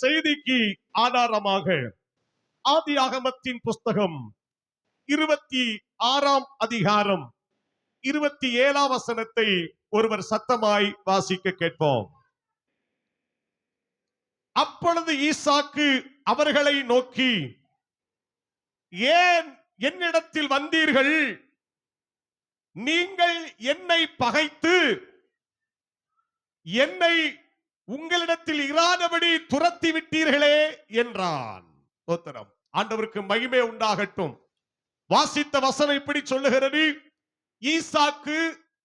செய்திக்கு ஆதாரமாக ஆதியாகமத்தின் புஸ்தகம் 26ஆம் அதிகாரம் 27ஆம் வசனத்தை ஒருவர் சத்தமாய் வாசிக்க கேட்போம். அப்பொழுது ஈசாக்கு அவர்களை நோக்கி, ஏன் என்னிடத்தில் வந்தீர்கள்? நீங்கள் என்னை பகைத்து என்னை உங்களிடத்தில் இராதபடி துரத்தி விட்டீர்களே என்றான். ஸ்தோத்திரம். ஆண்டவருக்கு மகிமை உண்டாகட்டும். வாசித்த வசனம் இப்படி சொல்லுகிறது, ஈசாக்கு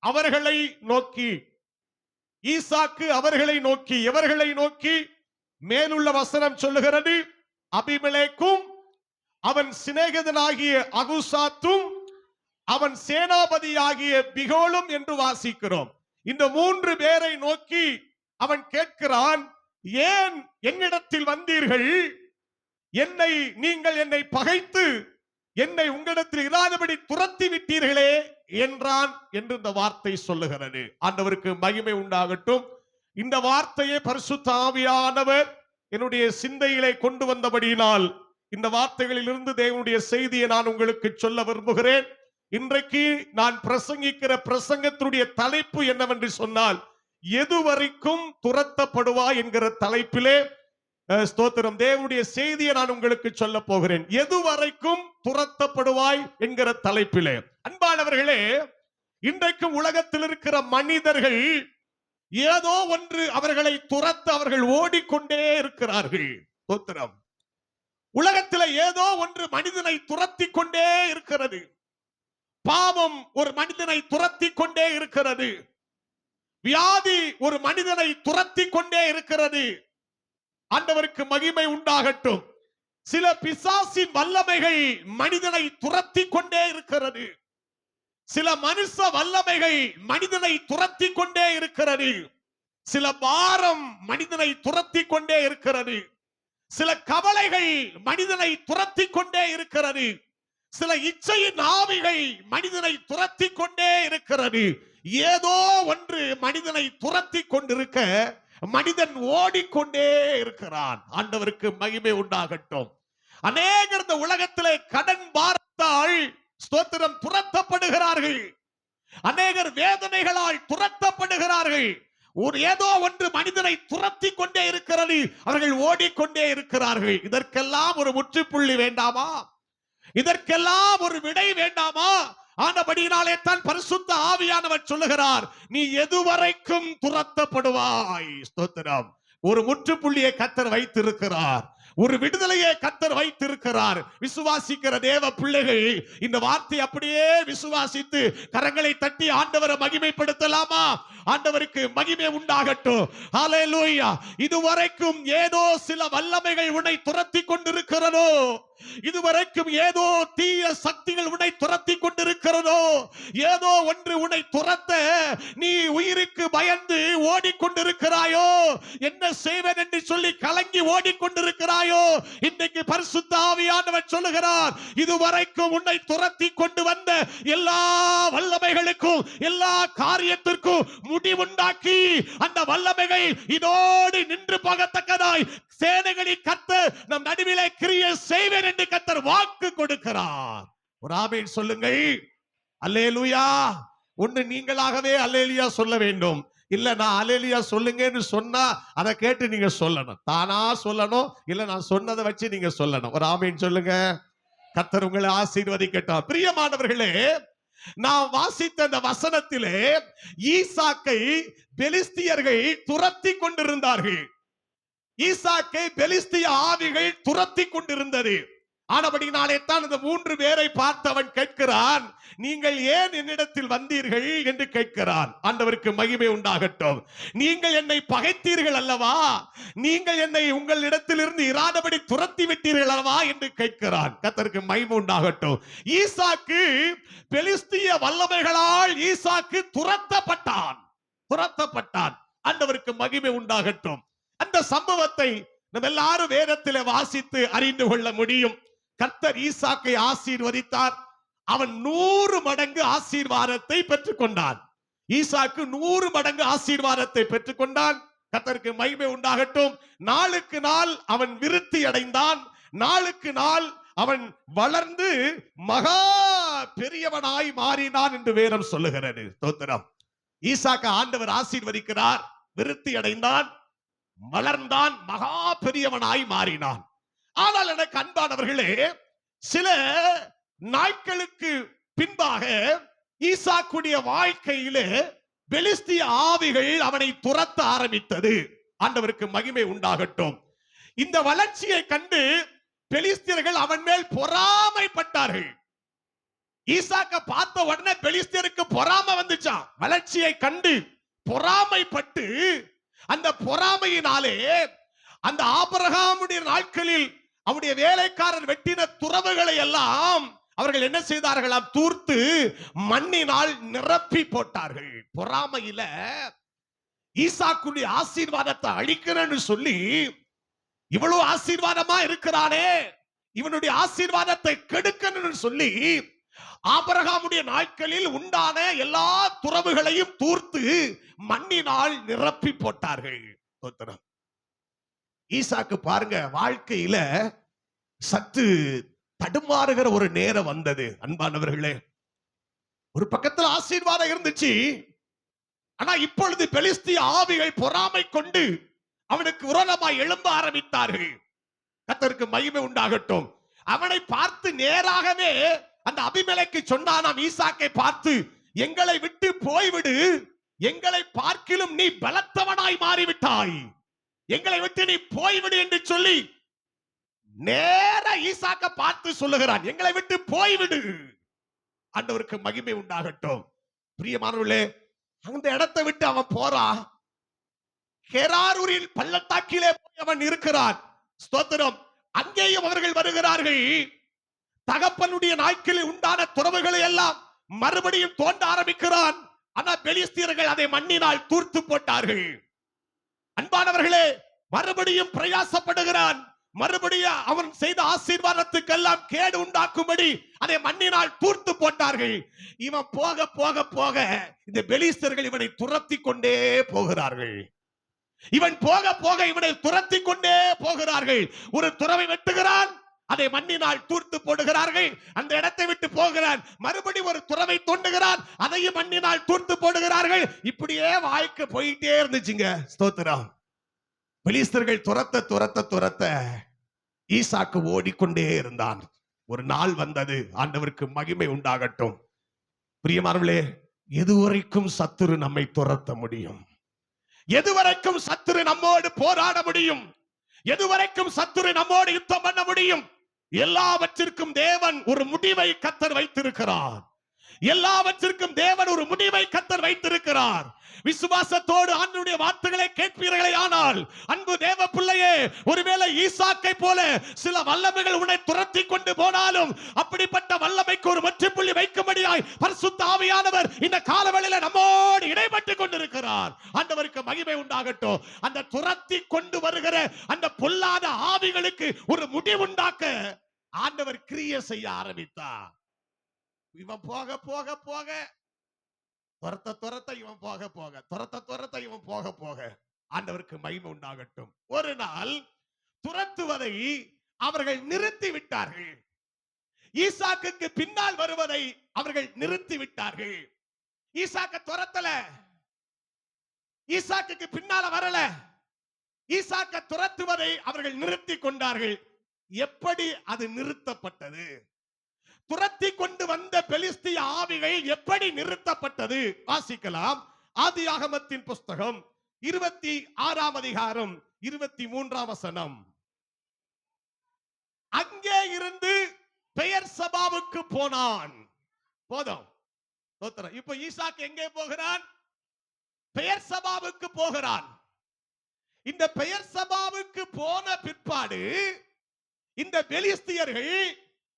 அவர்களை நோக்கி. ஈசாக்கு அவர்களை நோக்கி, எவர்களை நோக்கி? மேலுள்ள வசனம் சொல்லுகிறது, அபிமெலேக்கும் அவன் சிநேகிதனாகிய அகுசாத்தும் அவன் சேனாபதியாகிய பிகோலும் என்று வாசிக்கிறோம். இந்த 3 பேரை நோக்கி அவன் கேட்கிறான், ஏன் என்னிடத்தில் வந்தீர்கள்? நீங்கள் என்னை பகைத்து என்னை உங்களிடத்தில் இராதபடி துரத்தி விட்டீர்களே என்றான் என்று இந்த வார்த்தை சொல்லுகிறது. ஆண்டவருக்கு மகிமை உண்டாகட்டும். இந்த வார்த்தையை பரிசுத்த ஆவியானவர் என்னுடைய சிந்தையிலே கொண்டு வந்தபடியினால் இந்த வார்த்தைகளில் இருந்து தேவனுடைய செய்தியை நான் உங்களுக்கு சொல்ல விரும்புகிறேன். இன்றைக்கு நான் பிரசங்கிக்கிற பிரசங்கத்தினுடைய தலைப்பு என்னவென்று சொன்னால், எதுவரைக்கும் துரத்தப்படுவாய் என்கிற தலைப்பிலே ஸ்தோத்திரம் தேவனுடைய செய்தியை நான் உங்களுக்கு சொல்ல போகிறேன். எதுவரைக்கும் துரத்தப்படுவாய் என்கிற தலைப்பிலே. அன்பானவர்களே, இன்றைக்கும் உலகத்தில் இருக்கிற மனிதர்கள் ஏதோ ஒன்று அவர்களை துரத்த அவர்கள் ஓடிக்கொண்டே இருக்கிறார்கள். ஸ்தோத்திரம். உலகத்தில் ஏதோ ஒன்று மனிதனை துரத்தி கொண்டே இருக்கிறது. பாவம் ஒரு மனிதனை துரத்தி கொண்டே இருக்கிறது. வியாதி ஒரு மனிதனை துரத்தி கொண்டே இருக்கிறது. ஆண்டவருக்கு மகிமை உண்டாகட்டும். சில பிசாசின் வல்லமைகள் மனிதனை துரத்தி கொண்டே இருக்கிறது. சில மனுஷ வல்லமைகள் மனிதனை துரத்தி கொண்டே இருக்கிறது. சில பாரம் மனிதனை துரத்தி கொண்டே இருக்கிறது. சில கவலைகள் மனிதனை துரத்தி கொண்டே இருக்கிறது. சில இச்சையின் ஆவிகள் மனிதனை துரத்தி கொண்டே இருக்கிறது. ஏதோ ஒன்று மனிதனை துரத்தி கொண்டிருக்க மனிதன் ஓடிக்கொண்டே இருக்கிறான். ஆண்டவருக்கு மகிமை உண்டாகட்டும். அநேகர் இந்த உலகத்திலே கடன் பாரத்தால் ஸ்தோத்திரம் துரத்தப்படுகிறார்கள். அநேகர் வேதனைகளால் துரத்தப்படுகிறார்கள். ஏதோ ஒன்று மனிதனை துரத்தி கொண்டே இருக்கிறது. அவர்கள் ஓடிக்கொண்டே இருக்கிறார்கள். இதற்கெல்லாம் ஒரு முற்றுப்புள்ளி வேண்டாமா? இதற்கெல்லாம் ஒரு விடை வேண்டாமா? ஆனபடியினாலே தான் பரிசுத்த ஆவியானவர் சொல்லுகிறார், நீ எதுவரைக்கும் துரத்தப்படுவாய். ஸ்தோத்திரம். ஒரு முற்றுப்புள்ளியை கர்த்தர் வைத்திருக்கிறார். ஒரு விடுதலையை கர்த்தர் வைத்திருக்கிறார். விசுவாசிக்கிற தேவ பிள்ளைகள் இந்த வார்த்தை அப்படியே விசுவாசித்து கரங்களை தட்டி ஆண்டவரை மகிமைப்படுத்தலாமா? ஆண்டவருக்கு மகிமை உண்டாகட்டும். ஹல்லேலூயா. இதுவரைக்கும் ஏதோ சில வல்லமைகள் உன்னை துரத்தி கொண்டிருக்கிறதோ, இதுவரைக்கும் ஏதோ தீய சக்திகள் உன்னை துரத்தி கொண்டிருக்கிறதோ, ஏதோ ஒன்று உன்னை துரத்த நீ உயிருக்கு பயந்து ஓடிக்கொண்டிருக்கிறாயோ, என்ன செய்வேன் என்று சொல்லி கலங்கி ஓடிக்கொண்டிருக்கிறாயோ, இன்றைக்கு பரிசுத்த ஆவியானவர் சொல்லுகிறார், இதுவரைக்கும் உன்னை துரத்தி கொண்டு வந்த எல்லா வல்லமைகளுக்கும் எல்லா காரியத்திற்கும் முடிவுண்டாக்கி அந்த வல்லமைகள் இதோடு நின்று போகத்தக்கதாய் சேனைகளின் கர்த்தர் நம் நடுவிலே கிரியை செய்வேன் என்று கர்த்தர் வாக்கு கொடுக்கிறார். ஒரு ஆமென் சொல்லுங்கள். அல்லேலூயா. ஒன்று நீங்களாகவே அல்லேலூயா சொல்ல வேண்டும். இல்ல நான் அல்லேலூயா சொல்லுங்கன்னு சொன்னா அதை கேட்டு நீங்க சொல்லணும். தானா சொல்லணும். இல்ல நான் சொன்னதை வச்சு நீங்க சொல்லணும். ஒரு ஆமென் சொல்லுங்க. கர்த்தர் உங்களை ஆசீர்வதிக்கட்டும். பிரியமானவர்களே, நான் வாசித்த அந்த வசனத்திலே ஈசாக்கை பெலிஸ்தியர்கள் துரத்தி கொண்டிருந்தார்கள். ஈசாக்கை பெலிஸ்திய ஆவிகள் துரத்தி கொண்டிருந்தது. ஆனபடினாலே தான் இந்த 3 பேரை பார்த்து அவன் கேட்கிறான், நீங்கள் ஏன் என்னிடத்தில் வந்தீர்கள் என்று கேட்கிறான். ஆண்டவருக்கு மகிமை உண்டாகட்டும். நீங்கள் என்னை பகைத்தீர்கள் அல்லவா? நீங்கள் என்னை உங்களிடத்திலிருந்து இராதபடி துரத்தி விட்டீர்கள் அல்லவா என்று கேட்கிறான். கர்த்தருக்கு மகிமை உண்டாகட்டும். ஈசாக்கு பெலிஸ்திய வல்லமைகளால் ஈசாக்கு துரத்தப்பட்டான். ஆண்டவருக்கு மகிமை உண்டாகட்டும். அந்த சம்பவத்தை நம்ம எல்லாரும் வேதத்திலே வாசித்து அறிந்து கொள்ள முடியும். கர்த்தர் ஈசாக்கை ஆசீர்வதித்தார். அவன் 100 மடங்கு ஆசீர்வாதத்தை பெற்றுக்கொண்டான். ஈசாக்கு 100 மடங்கு ஆசீர்வாதத்தை பெற்றுக்கொண்டான். கர்த்தருக்கு மகிமை உண்டாகட்டும். நாளுக்கு நாள் அவன் விருத்தி அடைந்தான். நாளுக்கு நாள் அவன் வளர்ந்து மகா பெரியவனாய் மாறினான் என்று வேதம் சொல்லுகிறது. ஸ்தோத்திரம். ஈசாக்கு ஆண்டவர் ஆசீர்வதிக்கிறார். விருத்தி அடைந்தான், வளர்ந்தான், மகா பெரியவனாய் மாறினான். ஆனால் எனக்கு அன்பானவர்களே, சில நாட்களுக்கு பின்பாக ஈசாக்குடைய வாழ்க்கையிலே பெலிஸ்திய ஆவிகள் அவனை துரத்த ஆரம்பித்தது. ஆண்டவருக்கு மகிமை உண்டாகட்டும். இந்த வளர்ச்சியை கண்டு பெலிஸ்தியர்கள் அவன் மேல் பொறாமைப்பட்டார்கள். ஈசாக்க பார்த்த உடனே பெலிஸ்தியருக்கு பொறாமை வந்துச்சான். வளர்ச்சியை கண்டு பொறாமைப்பட்டு அந்த பொறாமையினாலே அந்த ஆபிரகாமுடைய நாட்களில் அவருடைய வேலைக்காரர் வெட்டின துறவுகளை எல்லாம் அவர்கள் என்ன செய்தார்களாம்? தூர்த்து மண்ணினால் நிரப்பி போட்டார்கள். பொறாமையில ஈசாக்குடைய ஆசீர்வாதத்தை அழிக்கிறேன்னு சொல்லி, இவ்வளவு ஆசீர்வாதமா இருக்கிறானே, இவனுடைய ஆசீர்வாதத்தை கெடுக்கணும்னு சொல்லி ஆபிரகாமுடைய நாட்களில் உண்டான எல்லா துறவுகளையும் தூர்த்து மண்ணினால் நிரப்பி போட்டார்கள். ஈசாக்கு பாருங்க, வாழ்க்கையில சற்று தடுமாறுகிற ஒரு நேரம் வந்தது. அன்பானவர்களே, ஒரு பக்கத்தில் ஆசீர்வாதம் இருந்துச்சு, ஆனா இப்பொழுது பெலிஸ்திய ஆவிகள் பொறாமை கொண்டு அவனுக்கு விரோதமாய் எழும்ப ஆரம்பித்தார்கள். கர்த்தருக்கு மகிமை உண்டாகட்டும். அவனை பார்த்து நேராகவே அந்த அபிமெலேக்கு சொன்னானாம், ஈசாக்கை பார்த்து, எங்களை விட்டு போய்விடு, எங்களை பார்க்கிலும் நீ பலத்தவனாய் மாறிவிட்டாய், எங்களை விட்டு நீ போய்விடு என்று சொல்லி நேர ஈசாக்க பார்த்து சொல்லுகிறான், எங்களை விட்டு போய்விடு. ஆண்டவருக்கு மகிமை உண்டாகட்டும். பிரியமானவர்களே, அந்த இடத்தை விட்டு அவன் போறான். கெராரூரில் பள்ளத்தாக்கிலே போய் அவன் இருக்கிறான். ஸ்தோத்திரம். அங்கேயும் அவர்கள் வருகிறார்கள். தகப்பனுடைய நாட்களில் உண்டான துறவுகளை எல்லாம் மறுபடியும் தோண்ட ஆரம்பிக்கிறான். ஆனால் பெலிஸ்தியர்கள் அதை மண்ணினால் தூர்த்து போட்டார்கள். அன்பானவர்களே, மறுபடியும் பிரயாசப்படுகிறான். மறுபடியும் அவன் செய்த ஆசீர்வாதத்துக்கெல்லாம் கேடு உண்டாக்கும்படி அதை மண்ணினால் தூர்த்து போட்டார்கள். இவன் போக போக போக இந்த பெலிஸ்தர்கள் இவனை துரத்தி கொண்டே போகிறார்கள். இவன் போக போக இவனை துரத்தி கொண்டே போகிறார்கள். ஒரு துறவை வெட்டுகிறான், அதை மண்ணினால் தூர்த்து போடுகிறார்கள். அந்த இடத்தை விட்டு போகிறான், மறுபடி ஒரு துறவை தோண்டுகிறான், அதையும் மண்ணினால் தூர்த்து போடுகிறார்கள். இப்படியே வாழ்க்கை போயிட்டே இருந்துச்சுங்க. ஸ்தோத்திரம். பெலிஸ்தர்கள் துரத்த துரத்த துரத்த ஈசாக்கு ஓடிக்கொண்டே இருந்தான். ஒரு நாள் வந்தது. ஆண்டவருக்கு மகிமை உண்டாகட்டும். பிரியமானவர்களே, எதுவரைக்கும் சத்துரு நம்மை துரத்த முடியும்? எதுவரைக்கும் சத்துரு நம்மோடு போராட முடியும்? எதுவரைக்கும் சத்துரு நம்மோடு யுத்தம் பண்ண முடியும்? எல்லாவற்றிற்கும் தேவன் ஒரு முடிவை கர்த்தர் வைத்திருக்கிறார். எல்லாவற்றிற்கும் தேவன் ஒரு முடிவை கர்த்தர் வைத்திருக்கிறார். விசுவாசத்தோடு ஆண்டவருடைய வார்த்தைகளை கேட்பீர்களே ஆனால், அன்பு தேவ பிள்ளையே, ஒருவேளை ஈசாக்கை போல சில வல்லமைகள் உன்னை துரத்தி கொண்டு போனாலும், அப்படிப்பட்ட வல்லமைக்கு ஒரு முற்றுப்புள்ளி வைக்கும்படியாய் பரிசுத்த ஆவியானவர் இந்த காலவெளியில நம்மோடு இடைப்பட்டு கொண்டிருக்கிறார். ஆண்டவருக்கு மகிமை உண்டாகட்டும். அந்த துரத்தி கொண்டு வருகிற அந்த பொல்லாத ஆவிகளுக்கு ஒரு முடிவுண்டாக்க ஆண்டவர் கிரியை செய்ய ஆரம்பித்தார். இவன் போக போக போக துரத்த துரத்த இவன் போக போக துரத்த துரத்த இவன் போக போக ஆண்டவருக்கு மகிமை உண்டாகட்டும். ஒரு நாள் துரத்துவதை அவர்கள் நிறுத்தி விட்டார்கள். ஈசாக்குக்கு பின்னால் வருவதை அவர்கள் நிறுத்தி விட்டார்கள். ஈசாக்க துரத்தல, ஈசாக்குக்கு பின்னால வரல, ஈசாக்க துரத்துவதை அவர்கள் நிறுத்தி கொண்டார்கள். எப்படி அது நிறுத்தப்பட்டது? துரத்தி கொண்டு வந்த பெலிஸ்திய ஆவிகள் எப்படி நிறுத்தப்பட்டது? வாசிக்கலாம். ஆதியாகமத்தின் புஸ்தகம் 26ஆம் அதிகாரம் 23ஆம் வசனம். அங்கே இருந்து பெயர்சபாவுக்கு போனான். போதும். இப்ப ஈசாக்கு எங்கே போகிறான்? பெயர்சபாவுக்கு போகிறான். இந்த பெயர்சபாவுக்கு போன பிற்பாடு இந்த பெலிஸ்தியர்கள்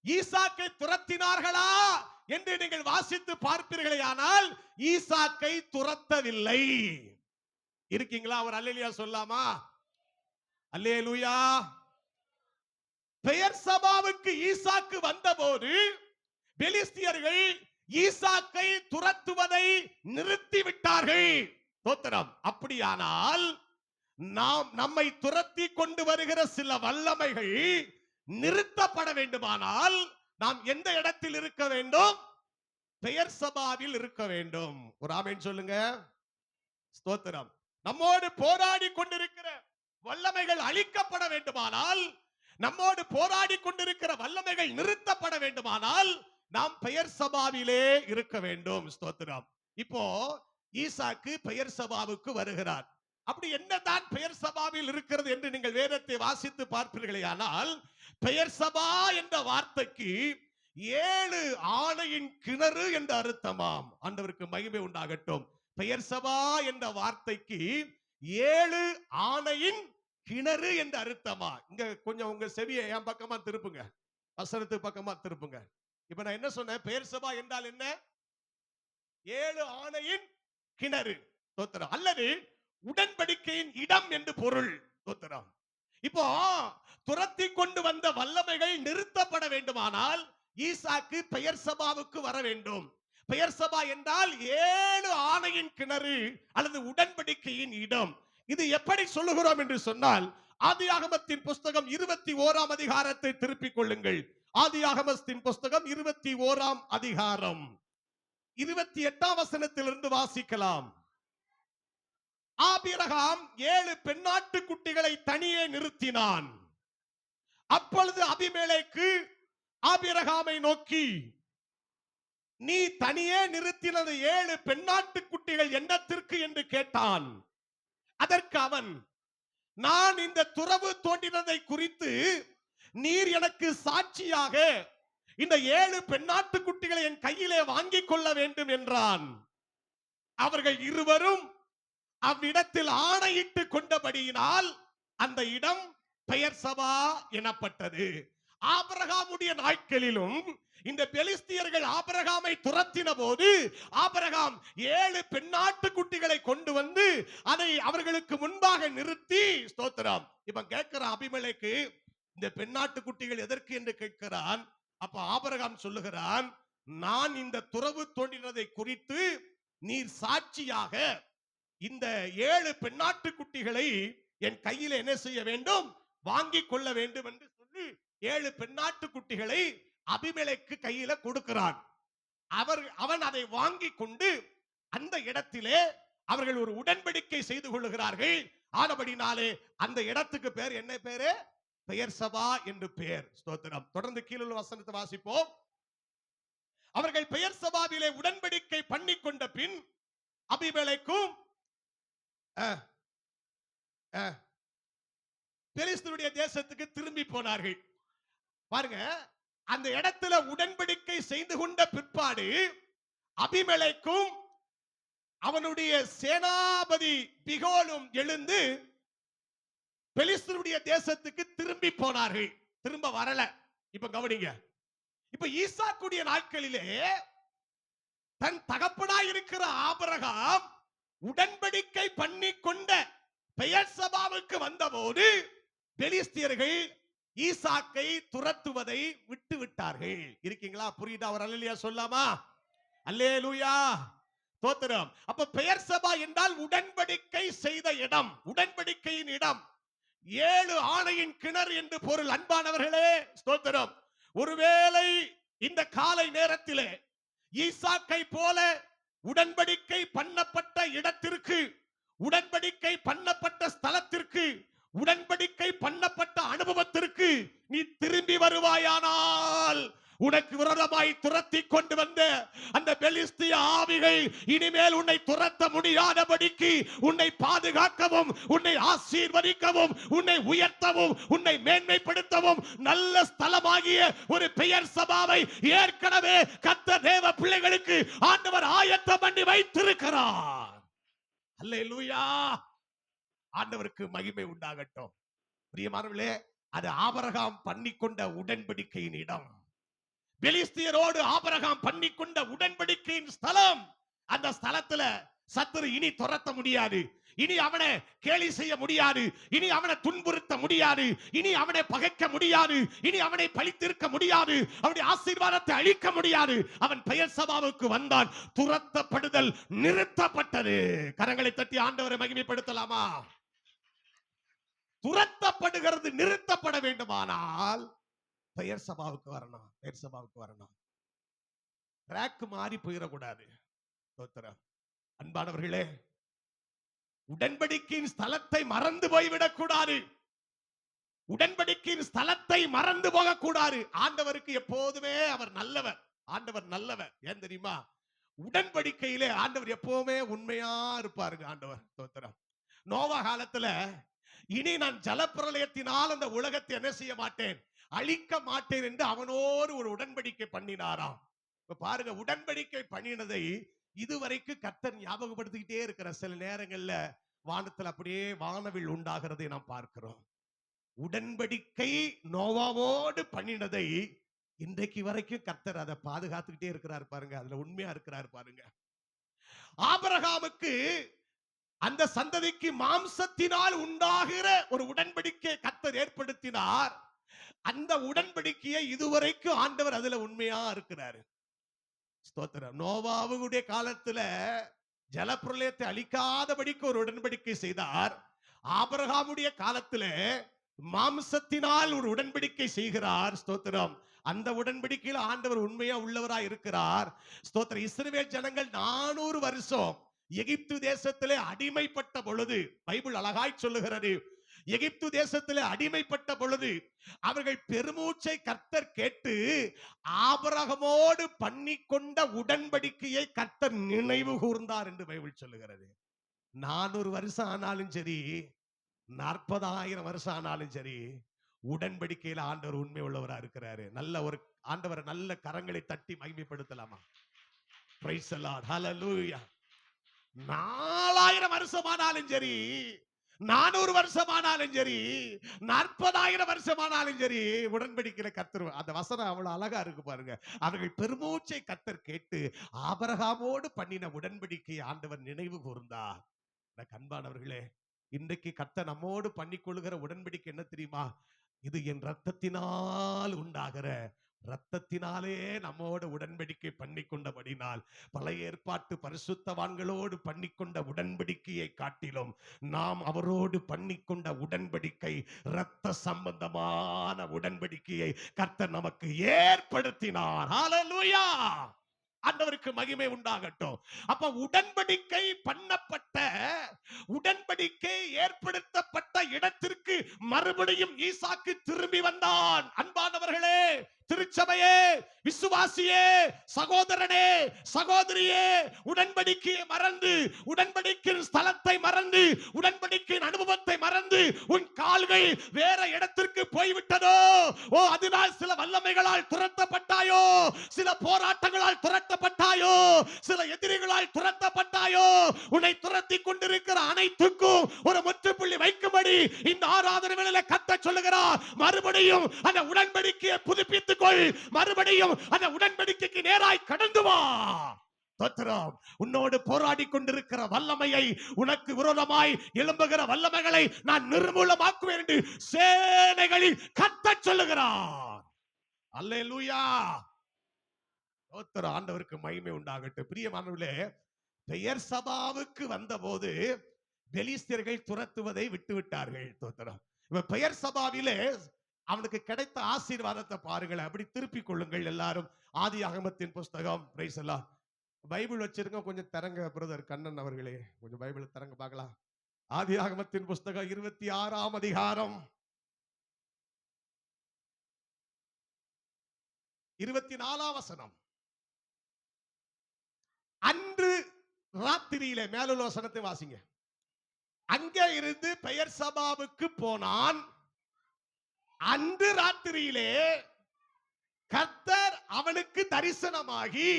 ஈசாக்கை துரத்தினார்களா என்று நீங்கள் வாசித்து பார்ப்பீர்களே ஆனால், ஈசாக்கை துரத்தவில்லை. இருக்கீங்களா? அவர் அல்லேலூயா சொல்லாமா? அல்லேலூயா. பெயர்சபாவுக்கு ஈசாக்கு வந்தபோது பெலிஸ்தியர்கள் ஈசாக்கை துரத்துவதை நிறுத்தி விட்டார்கள். ஸ்தோத்திரம். அப்படியானால் நம்மை துரத்தி கொண்டு வருகிற சில வல்லமைகள் நிறுத்தப்பட வேண்டுமானால் நாம் எந்த இடத்தில் இருக்க வேண்டும்? பெயர் சபாவில் இருக்க வேண்டும். ஒரு ஆமென் சொல்லுங்க. ஸ்தோத்திரம். நம்மோடு போராடி கொண்டிருக்கிற வல்லமைகள் அழிக்கப்பட வேண்டுமானால், நம்மோடு போராடி கொண்டிருக்கிற வல்லமைகள் நிறுத்தப்பட வேண்டுமானால் நாம் பெயர் சபாவிலே இருக்க வேண்டும். ஸ்தோத்திரம். இப்போ ஈசாக்கு பெயர் சபாவுக்கு வருகிறார். அப்படி என்னதான் பெயர் சபாவில் இருக்கிறது என்று நீங்கள் வேதத்தை வாசித்து பார்ப்பீர்களே, ஆனால் பெயர் சபா என்ற வார்த்தைக்கு 7 ஆணையின் கிணறு என்ற அர்த்தமாம். ஆண்டவருக்கு மகிமை உண்டாகட்டும். பெயர் சபா என்ற வார்த்தைக்கு 7 ஆணையின் கிணறு என்ற அர்த்தமா. இங்க கொஞ்சம் உங்க செவியை என் பக்கமா திருப்புங்க, வசனத்து பக்கமா திருப்புங்க. இப்ப நான் என்ன சொன்னேன்? பெயர் சபா என்றால் என்ன? 7 ஆணையின் கிணறு. தோத்திரம். அல்லது உடன்படிக்கையின் இடம் என்று பொருள். தோத்திரம். இப்போ துரத்தி கொண்டு வந்த வல்லமைகள் நிறுத்தப்பட வேண்டுமானால் ஈசாக்கு பெயர் சபாவுக்கு வர வேண்டும். பெயர் சபா என்றால் 7 ஆணையின் கிணறு அல்லது உடன்படிக்கையின் இடம். இது எப்படி சொல்லுகிறோம் என்று சொன்னால், ஆதியாகமத்தின் புஸ்தகம் 21ஆம் அதிகாரத்தை திருப்பிக் கொள்ளுங்கள். ஆதியாகமத்தின் புஸ்தகம் 21ஆம் அதிகாரம் 28ஆம் வசனத்திலிருந்து வாசிக்கலாம். ஆபிரகாம் 7 பெண்ணாட்டு குட்டிகளை தனியே நிறுத்தினான். அப்பொழுது அபிமெலேக்கு ஆபிரகாமை நோக்கி, நீ தனியே நிறுத்தினது 7 பெண்ணாட்டு குட்டிகள் என்னத்திற்கு என்று கேட்டான். அதற்கு அவன், நான் இந்த துறவு தோன்றினதை குறித்து நீர் எனக்கு சாட்சியாக இந்த 7 பெண்ணாட்டு குட்டிகளை என் கையிலே வாங்கிக் கொள்ள வேண்டும் என்றான். அவர்கள் இருவரும் அவ்விடத்தில் ஆணையிட்டு கொண்டபடியினால் அந்த இடம் பெயர் சபா எனப்பட்டது. ஆபிரகாமுடைய நாட்களிலும் இந்த பெலிஸ்தியர்கள் ஆபிரகாமை துரத்தின போது ஆபிரகாம் 7 பெண்ணாட்டு குட்டிகளை கொண்டு வந்து அதை அவர்களுக்கு முன்பாக நிறுத்தி, ஸ்தோத்திரம். இப்ப கேட்கிற அபிமெலேக்கு, இந்த பெண்ணாட்டு குட்டிகள் எதற்கு என்று கேட்கிறான். அப்ப ஆபிரகாம் சொல்லுகிறான், நான் இந்த துறவு தோன்றினதை குறித்து நீர் சாட்சியாக இந்த 7 பெண்ணாட்டு குட்டிகளை என் கையில் என்ன செய்ய வேண்டும்? வாங்கிக் கொள்ள வேண்டும் என்று சொல்லி 7 பெண்ணாட்டு குட்டிகளை அபிமெலேக்கு கையில கொடுக்கிறான். அவன் அதை வாங்கி கொண்டு அந்த இடத்திலே அவர்கள் ஒரு உடன்படிக்கை செய்து கொள்ளுகிறார்கள். ஆனபடினாலே அந்த இடத்துக்கு பேர் என்ன பேரு? பெயர் சபா என்று பெயர். ஸ்தோத்திரம். தொடர்ந்து கீழுள்ள வசனத்தை வாசிப்போம். அவர்கள் பெயர் சபாவிலே உடன்படிக்கை பண்ணி கொண்ட பின் அபிமெலேக்கும் பெலிஸ்தருடைய தேசத்துக்கு திரும்பி போனார்கள். பாருங்க, அந்த இடத்துல உடன்படிக்கை செய்து கொண்ட பிற்பாடு அபிமெலேக்கும் அவனுடைய சேனாபதி பிகோலும் எழுந்து பெலிஸ்தருடைய தேசத்துக்கு திரும்பி போனார்கள். திரும்ப வரல. இப்ப கவனிங்க. இப்ப ஈசாக்குடைய நாட்களிலே தன் தகப்பனாய் இருக்கிற ஆபிரகாம் உடன்படிக்கை பண்ணி கொண்ட பெயர் சபாவுக்கு வந்தபோது பெலிஸ்தியர்கள் ஈசாக்கை துரத்துவதை விட்டு விட்டார்கள். இருக்கீங்களா? புரியுதா? அவர் அல்லேலூயா சொல்லாமா? அல்லேலூயா, ஸ்தோத்திரம். அப்ப பெயர் சபா என்றால் உடன்படிக்கை செய்த இடம், உடன்படிக்கையின் இடம். 7 ஆணையின் கிணறு என்று பொருள். அன்பானவர்களே, ஸ்தோத்திரம். ஒருவேளை இந்த காலை நேரத்திலே ஈசாக்கை போல உடன்படிக்கை பண்ணப்பட்ட இடத்திற்கு, உடன்படிக்கை பண்ணப்பட்ட ஸ்தலத்திற்கு, உடன்படிக்கை பண்ணப்பட்ட அனுபவத்திற்கு நீ திரும்பி வருவாயானால் உனக்கு விரோதமாய் துரத்தி கொண்டு வந்த அந்த பெலிஸ்திய ஆவிகள் இனிமேல் உன்னை துரத்த முடியாதபடிக்கு உன்னை பாதுகாக்கவும், உன்னை ஆசீர்வதிக்கவும், உன்னை உயர்த்தவும், உன்னை மேன்மைப்படுத்தவும் நல்ல ஸ்தலமாகிய ஒரு பெயர் சபாவை ஏற்கனவே கர்த்தர் தேவ பிள்ளைகளுக்கு ஆண்டவர் ஆயத்தம் பண்ணி வைத்திருக்கிறார். அல்லேலூயா, ஆண்டவருக்கு மகிமை உண்டாகட்டும். பிரியமானவர்களே, அது ஆபிரகாம் பண்ணிக்கொண்ட உடன்படிக்கையின் இடம். பெலிஸ்தியரோடு ஆபிரகாம் பண்ணிக்கொண்ட உடன்படிக்கையின் ஸ்தலம். அந்த ஸ்தலத்துல சத்துரு இனி துரத்த முடியாது, இனி அவனை கேலி செய்ய முடியாது, இனி அவனை துன்புறுத்த முடியாது, இனி அவனை பகைக்க முடியாது, இனி அவனை பழித்திருக்க முடியாது, அவனுடைய ஆசீர்வாதத்தை அழிக்க முடியாது. அவன் பெயர் சபாவுக்கு வந்தான். துரத்தப்படுதல் நிறுத்தப்பட்டது. கரங்களை தட்டி ஆண்டவரை மகிமைப்படுத்தலாமா? துரத்தப்படுகிறது நிறுத்தப்பட வேண்டுமானால் பெயர் சபாவுக்கு வரணும். பெயர் சபாவுக்கு வரணும். ட்ராக் மாறி போயிடக்கூடாது. அன்பானவர்களே, உடன்படிக்கையின் ஸ்தலத்தை மறந்து போய்விடக் கூடாது. உடன்படிக்கையின் ஸ்தலத்தை மறந்து போகக்கூடாது. ஆண்டவருக்கு எப்போதுமே அவர் நல்லவர். ஆண்டவர் நல்லவர். ஏன் தெரியுமா? உடன்படிக்கையிலே ஆண்டவர் எப்பவுமே உண்மையா இருப்பாருங்க. ஆண்டவர் ஸ்தோத்திரம். நோவா காலத்துல இனி நான் ஜலப்பிரளயத்தினால் அந்த உலகத்தை என்ன செய்ய மாட்டேன், அழிக்க மாட்டேன் என்று அவனோடு ஒரு உடன்படிக்கை பண்ணினாராம். இப்ப பாருங்க, உடன்படிக்கை பண்ணினதை இதுவரைக்கும் கர்த்தர் ஞாபகப்படுத்திக்கிட்டே இருக்கிற சில நேரங்கள்ல வானத்தில் அப்படியே வானவில் உண்டாகிறதை நாம் பார்க்கிறோம். உடன்படிக்கை நோவாவோடு பண்ணினதை இன்றைக்கு வரைக்கும் கர்த்தர் அதை பாதுகாத்துக்கிட்டே இருக்கிறார் பாருங்க. அதுல உண்மையா இருக்கிறார் பாருங்க. ஆபிரகாமுக்கு அந்த சந்ததிக்கு மாம்சத்தினால் உண்டாகிற ஒரு உடன்படிக்கை கர்த்தர் ஏற்படுத்தினார். அந்த உடன்படிக்கையை இதுவரைக்கும் ஆண்டவர் அதுல உண்மையா இருக்கிறாரு. ஸ்தோத்திரம். நோவாவுடைய காலத்துல ஜலப்பிரளயத்தை அழிக்காதபடிக்கு ஒரு உடன்படிக்கை செய்தார். ஆபிரகாமுடைய காலத்துல மாம்சத்தினால் ஒரு உடன்படிக்கை செய்கிறார். ஸ்தோத்திரம். அந்த உடன்படிக்கையில் ஆண்டவர் உண்மையா உள்ளவராய் இருக்கிறார். ஸ்தோத்திரம். இஸ்ரவேல் ஜனங்கள் 400 வருஷம் எகிப்து தேசத்திலே அடிமைப்பட்ட பொழுது, பைபிள் அழகாய் சொல்லுகிறது, எகிப்து தேசத்திலே அடிமைப்பட்ட பொழுது அவர்கள் பெருமூச்சை கர்த்தர் கேட்டு ஆபிரகாமோடு பண்ணிக்கொண்ட உடன்படிக்கையை கர்த்தர் நினைவு கூர்ந்தார் என்று பைபிள் சொல்லுகிறது. 400 வருஷம் ஆனாலும் சரி, 40,000 வருஷம் ஆனாலும் சரி, உடன்படிக்கையில ஆண்டவர் உண்மை உள்ளவரா இருக்கிறாரு. நல்ல ஒரு ஆண்டவர் நல்ல கரங்களை தட்டி மகிமைப்படுத்தலாமா? Praise the Lord. ஹல்லேலூயா. 4000 வருஷமானாலும் சரி, 400 வருஷமானாலும் சரி, 40,000 வருஷமானாலும் சரி, உடன்படிக்கையில கர்த்தர், அந்த வசனம் அவ்வளவு அழகா இருக்கு பாருங்க. அவர்கள் பெருமூச்சை கர்த்தர் கேட்டு ஆபிரகாமோடு பண்ணின உடன்படிக்கையை ஆண்டவர் நினைவு கூர்ந்தார். அன்பானவர்களே, இன்றைக்கு கர்த்தர் நம்மோடு பண்ணிக்கொள்ளுகிற உடன்படிக்கை என்ன தெரியுமா? இது என் ரத்தத்தினால் உண்டாகிற, ரத்தத்தினாலே நம்மோடு உடன்படிக்கை பண்ணிக்கொண்டபடினால் பழைய ஏற்பாட்டு பரிசுத்தவான்களோடு பண்ணிக்கொண்ட உடன்படிக்கையை காட்டிலும் நாம் அவரோடு பண்ணிக்கொண்ட உடன்படிக்கை, இரத்த சம்பந்தமான உடன்படிக்கையை கர்த்தர் நமக்கு ஏற்படுத்தினார். ஹல்லேலூயா. ஆண்டவருக்கு மகிமை உண்டாகட்டும். அப்ப உடன்படிக்கை பண்ணப்பட்ட, உடன்படிக்கை ஏற்படுத்தப்பட்ட இடத்திற்கு மறுபடியும் ஈசாக்கு திரும்பி வந்தான். அன்பானவர்களே, திருச்சபையே, விசுவாசியே, சகோதரனே, சகோதரியே, உடன்படிக்கையை மறந்து, உடன்படிக்கையின் ஸ்தலத்தை மறந்து, உடன்படிக்கையின் அனுபவத்தை மறந்து உன் கால்கள் வேற இடத்திற்கு போய்விட்டதோ, ஓ அதனால் சில வல்லமைகளால் துரத்தப்பட்டாயோ, சில போராட்டங்களால் துரத்தப்பட்டாயோ, சில எதிரிகளால் துரத்தப்பட்டாயோ, உன்னை துரத்தி கொண்டிருக்கிற அனைத்துக்கும் ஒரு முற்றுப்புள்ளி வைக்கும்படி இந்த ஆராதனை வேளையிலே கர்த்தர் சொல்லுகிறார். மறுபடியும் அந்த உடன்படிக்கையை புதுப்பித்துக் கொள். மறுபடியும் அந்த உடன்படிக்கைக்கு நேராய் கடந்து வா. ஸ்தோத்திரம். உன்னோடு போராடி கொண்டிருக்கிற வல்லமையை, உனக்கு விரோதமாய் எழும்புகிற வல்லமைகளை நான் நிர்மூலமாக்குவேன் என்று சேனைகளில் கர்த்தர் சொல்லுகிறார். அல்லேலூயா. ஸ்தோத்திரம். ஆண்டவருக்கு மகிமை உண்டாகட்டும். பிரியமானவர்களே, பெயர் சபாவுக்கு வந்தபோது பெலிஸ்தியர்கள் துரத்துவதை விட்டுவிட்டார்கள். ஸ்தோத்திரம். பெயர் சபாவிலே அவனுக்கு கிடைத்த ஆசீர்வாதத்தை பாருங்கள். அப்படி திருப்பிக் கொள்ளுங்கள் எல்லாரும். ஆதியாகமத்தின் புஸ்தகம், பிரைஸ் தி லார்ட். பைபிள் வச்சிருங்க, கொஞ்சம் தரங்க பிரதர் கண்ணன் அவர்களே, கொஞ்சம் பைபிள் தரங்க பார்க்கலாம். ஆதியாகமத்தின் புஸ்தகம் 26ஆம் அதிகாரம் 24ஆம் வசனம். அன்று ராத்திரியிலே, மேலுள்ள வசனத்தை வாசிங்க. அங்கே இருந்து பெயர் சபாவுக்கு போனான். அன்று ராத்திரியிலே கர்த்தர் அவனுக்கு தரிசனமாகி,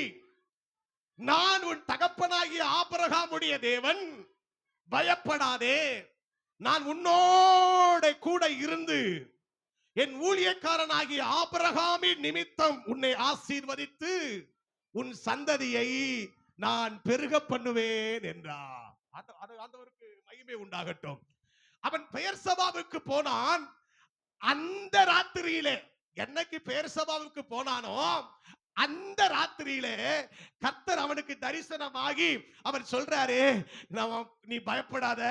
நான் உன் தகப்பனாகிய ஆபிரகாமுடைய தேவன், பயப்படாதே, நான் உன்னோட கூட இருந்து என் ஊழியக்காரனாகிய ஆபிரகாமின் நிமித்தம் உன்னை ஆசீர்வதித்து உன் சந்ததியை நான் பெருக பண்ணுவேன் என்றார். ஆண்டவருக்கு மகிமை உண்டாகட்டும். அவன் பெயர் சபாவுக்கு போனான். அந்த ராத்திரியிலே, என்னைக்கு பெயர் சபாவுக்கு போனானோ அந்த ராத்திரியிலே கர்த்தர் அவனுக்கு தரிசனமாகி அவர் சொல்றாரு, நீ பயப்படாத,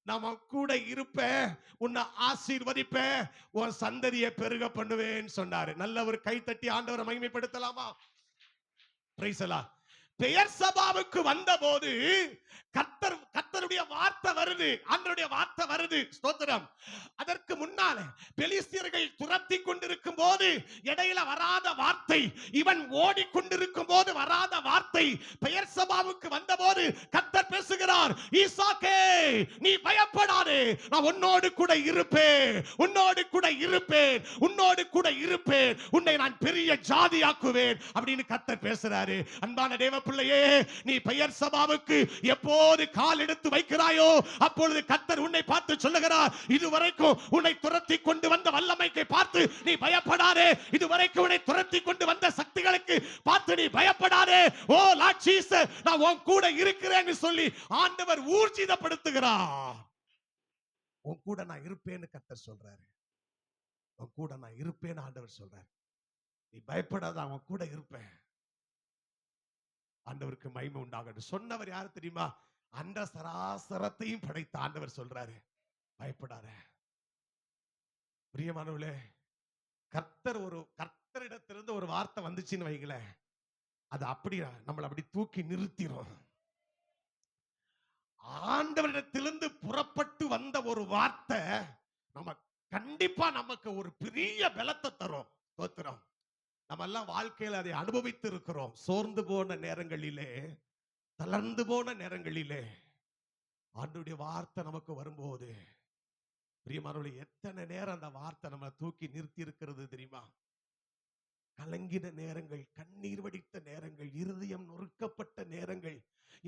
நான் உன் கூட இருப்பேன், உன்னை ஆசீர்வதிப்பேன், உன் சந்ததியை பெருக பண்ணுவேன்னு சொன்னாரு. நல்ல ஒரு கை தட்டி ஆண்டவரை மகிமைப்படுத்தலாமா? Praise the Lord. பெயர் சபாவுக்கு வந்தபோது கர்த்தருடைய வார்த்தை வருது, ஆண்டவருடைய வார்த்தை வருது. ஸ்தோத்திரம். அதற்கு முன்னால பெலிஸ்தியர்கள் துரத்தி கொண்டிருக்கும் போது இடையில வராத வார்த்தை, இவன் ஓடிக்கொண்டிருக்கும் போது வராத வார்த்தை, பெயர் சபாவுக்கு வந்தபோது கர்த்தர் பேசுகிறார், ஈசாக்கே நீ பயப்படாதே, நான் உன்னோடு கூட இருப்பேன், உன்னோடு கூட இருப்பேன், உன்னோடு கூட இருப்பேன், உன்னை நான் பெரிய ஜாதியாக்குவேன் அப்படின்னு கர்த்தர் பேசுறாரு. அன்பான தேவ பிள்ளையே, நீ பெயர் சபாவுக்கு எப்போது கால் எடுத்து வைக்கிறாயோ அப்பொழுது கர்த்தர் உன்னை பார்த்து சொல்லுகிறார், இதுவரைக்கும் உன்னை துரத்தி கொண்டு வந்த வல்லமைக்கு பார்த்து நீ பயப்படாதே, இதுவரைக்கும் உன்னை துரத்தி கொண்டு வந்த சக்திகளுக்கு பார்த்து நீ பயப்படாதே, ஓ லார்ட் ஜீசஸ் நான் உன் கூட இருக்கிறேன்னு சொல்லி ஆண்டவர் ஊர்ஜிதப்படுத்துகிறார். உன் கூட நான் இருப்பேன்னு கர்த்தர் சொல்றாரு. உன் கூட நான் இருப்பேன்னு ஆண்டவர் சொல்றாரு. நீ பயப்படாத, அவன் கூட இருப்பேன். ஆண்டவருக்கு மகிமை உண்டாகட்டும். சொன்னவர் யாரு தெரியுமா? அண்ட சராசரத்தையும் படைத்த ஆண்டவர் சொல்றாரு, பயப்படாத. பிரியமானவர்களே, கர்த்தரிடத்திலிருந்து ஒரு வார்த்தை வந்துச்சுன்னு வைங்களேன், அது அப்படி நம்மளை அப்படி தூக்கி நிறுத்திடும். ஆண்டவரிடத்திலிருந்து புறப்பட்டு வந்த ஒரு வார்த்தை நம்ம கண்டிப்பா நமக்கு ஒரு பெரிய பலத்தை தரும். ஸ்தோத்திரம். நம்ம எல்லாம் வாழ்க்கையில் அதை அனுபவித்து இருக்கிறோம். சோர்ந்து போன நேரங்களிலே, தளர்ந்து போன நேரங்களிலே ஆண்டவருடைய வார்த்தை நமக்கு வரும்போது, பிரியமானவர்களே, எத்தனை நேரம் அந்த வார்த்தை நம்ம தூக்கி நிறுத்தி இருக்கிறது தெரியுமா? கலங்கின நேரங்கள், கண்ணீர் வடித்த நேரங்கள், இருதயம் நொறுக்கப்பட்ட நேரங்கள்,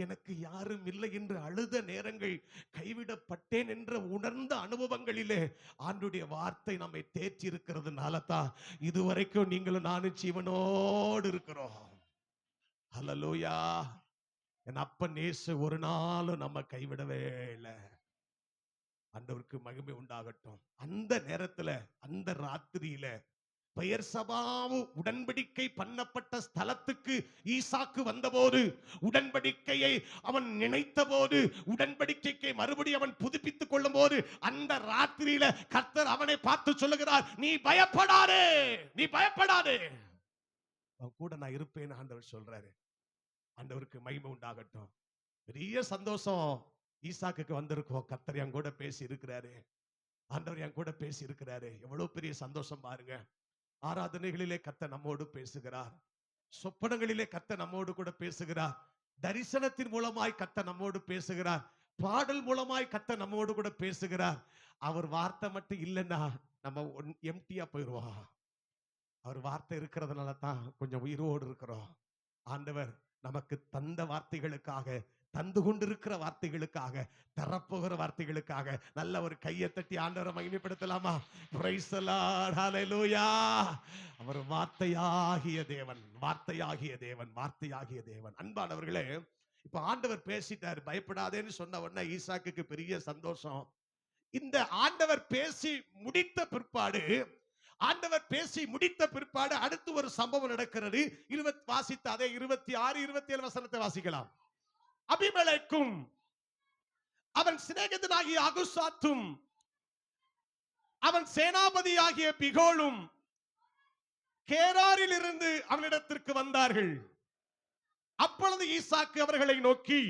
எனக்கு யாரும் இல்லை என்று அழுத நேரங்கள், கைவிடப்பட்டேன் என்ற உணர்ந்த அனுபவங்களிலே ஆண்டவருடைய வார்த்தை நம்மை தேற்றி இருக்கிறதுனால தான் இதுவரைக்கும் நீங்களும் நானும் ஜீவனோடு இருக்கிறோம். ஹல்லேலூயா. என் அப்பன் இயேசு ஒரு நாளும் நம்ம கைவிடவே இல்லை. ஆண்டவருக்கு மகிமை உண்டாகட்டும். அந்த நேரத்துல, அந்த ராத்திரியில பெயர் சபாவு உடன்படிக்கை பண்ணப்பட்ட ஸ்தலத்துக்கு ஈசாக்கு வந்தபோது, உடன்படிக்கையை அவன் நினைத்த போது, உடன்படிக்கையை மறுபடியும் அவன் புதுப்பித்துக் கொள்ளும் போது, அந்த ராத்திரியில கர்த்தர் அவனை பார்த்து சொல்லுகிறார், நீ பயப்படாதே, நீ பயப்படாதே, அவன் கூட நான் இருப்பேன்னு ஆண்டவர் சொல்றாரு. ஆண்டவருக்கு மகிமை உண்டாகட்டும். பெரிய சந்தோஷம் ஈசாக்குக்கு வந்திருக்கோம். கர்த்தர் என் கூட பேசி இருக்கிறாரு, ஆண்டவர் என் கூட பேசி இருக்கிறாரு. எவ்வளவு பெரிய சந்தோஷம் பாருங்க. ஆராதனைகளிலே கர்த்தர் நம்மோடு பேசுகிறார், சொப்பனங்களிலே கர்த்தர் நம்மோடு கூட பேசுகிறார், தரிசனத்தின் மூலமாய் கர்த்தர் நம்மோடு பேசுகிறார், பாடல் மூலமாய் கர்த்தர் நம்மோடு கூட பேசுகிறார். அவர் வார்த்தை மட்டும் இல்லைன்னா நம்ம எம்டியா போயிடுவோம். அவர் வார்த்தை இருக்கிறதுனால தான் கொஞ்சம் உயிரோடு இருக்கிறோம். ஆண்டவர் நமக்கு தந்த வார்த்தைகளுக்காக, தந்து கொண்டிருக்கிற வார்த்தைகளுக்காக, தரப்போகிற வார்த்தைகளுக்காக நல்ல ஒரு கையை தட்டி ஆண்டவரை மகிமைப்படுத்தலாமா? Praise the Lord. ஹல்லேலூயா. அவர் வார்த்தையாகிய தேவன், வார்த்தையாகிய தேவன், வார்த்தையாகிய தேவன். அன்பானவர்களே, இப்ப ஆண்டவர் பேசிட்டார், பயப்படாதேன்னு சொன்ன உடனே ஈசாக்குக்கு பெரிய சந்தோஷம். இந்த ஆண்டவர் பேசி முடித்த பிற்பாடு, அடுத்து ஒரு சம்பவம் நடக்கிறது. வாசித்த அதே 26, 27 வசனத்தை வாசிக்கலாம். அபிமெலேக்கும் அவன் சிநேகிதனாகிய அகுசாத்தும் அவன் சேனாபதியாகிய பிகோலும் கேராரில் இருந்து அவனிடத்திற்கு வந்தார்கள். அப்பொழுது ஈசாக்கு அவர்களை நோக்கி,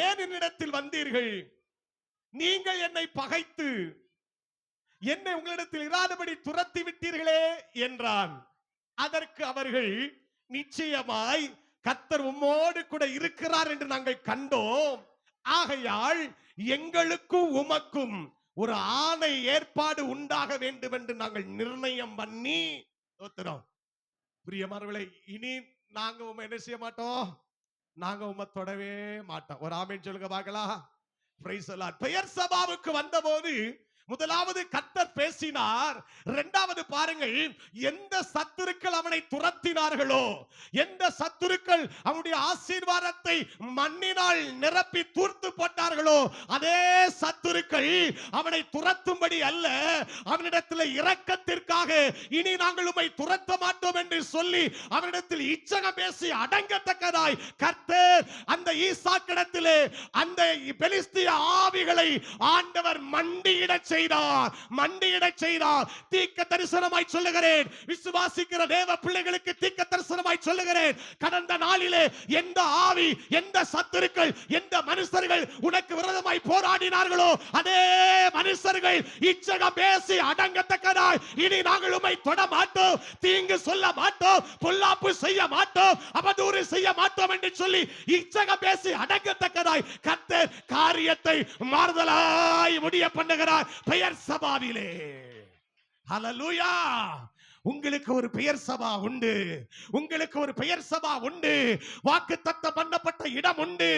ஏன் என்னிடத்தில் வந்தீர்கள்? நீங்கள் என்னை பகைத்து என்னை உங்களிடத்தில் இராதபடி துரத்தி விட்டீர்களே என்றான். அதற்கு அவர்கள், நிச்சயமாய் கர்த்தர் உம்மோடு கூட இருக்கிறார் என்று நாங்கள் கண்டோம், ஆகையால் எங்களுக்கும் உமக்கும் ஒரு ஆணை ஏற்பாடு உண்டாக வேண்டும் என்று நாங்கள் நிர்ணயம் பண்ணி, பிரியமானவர்களே, இனி நாங்க உம்மை என்ன செய்ய மாட்டோம், நாங்க உம்மை தொடவே மாட்டோம். ஒரு ஆமென் சொல்லுங்க பார்க்கலாம். Praise the Lord. பெயர் சபாவுக்கு வந்தபோது முதலாவது கர்த்தர் பேசினார். இரண்டாவது பாருங்கள், எந்த சத்துருக்கள் அவனை துரத்தினார்களோ, எந்த சத்துருக்கள் அவனுடைய ஆசீர்வாதத்தை மண்ணினால் நிரப்பி தூர்த்து போட்டார்களோ, அதே சத்துருக்கள் அவனை துரத்தும்படி அல்ல, அவனிடத்தில் இரக்கத்திற்காக இனி நாங்கள் உம்மை துரத்த மாட்டோம் என்று சொல்லி அவனிடத்தில் இச்சகம் பேசி அடங்கத்தக்கதாய் கர்த்தர் அந்த ஈசாக்கிடத்திலே அந்த பெலிஸ்திய ஆவிகளை ஆண்டவர் மண்டியிடச் செய்தார். தீர்க்க தரிசனமாய் சொல்லுகிறேன், விசுவாசிக்கிற தேவ பிள்ளைகளுக்கு தீர்க்க தரிசனமாய் சொல்லுகிறேன், கடந்த நாளிலே எந்த ஆவி, எந்த சத்துருக்கள், எந்த மனுஷர்கள் உனக்கு விரோதமாய் போராடினார்களோ, அதே மனுஷர்கள் இச்சகம் பேசி அடங்கத்தக்கதாய் இனி நாங்கள் உம்மை தொட மாட்டோம், தீங்கு சொல்ல மாட்டோம், பொல்லாப்பு செய்ய மாட்டோம், அவதூறு செய்ய மாட்டோம் என்று சொல்லி இச்சகம் பேசி அடங்கத்தக்கதாய் கர்த்தர் காரியத்தை மாறுதலாய் முடிய பண்ணுகிறார் பெயர் சபாவிலே. ஹல்லேலூயா. உங்களுக்கு ஒரு பெயர் சபா உண்டு, உங்களுக்கு ஒரு பெயர் சபா உண்டு, வாக்குத்தத்தம் பண்ணப்பட்ட இடம் உண்டு,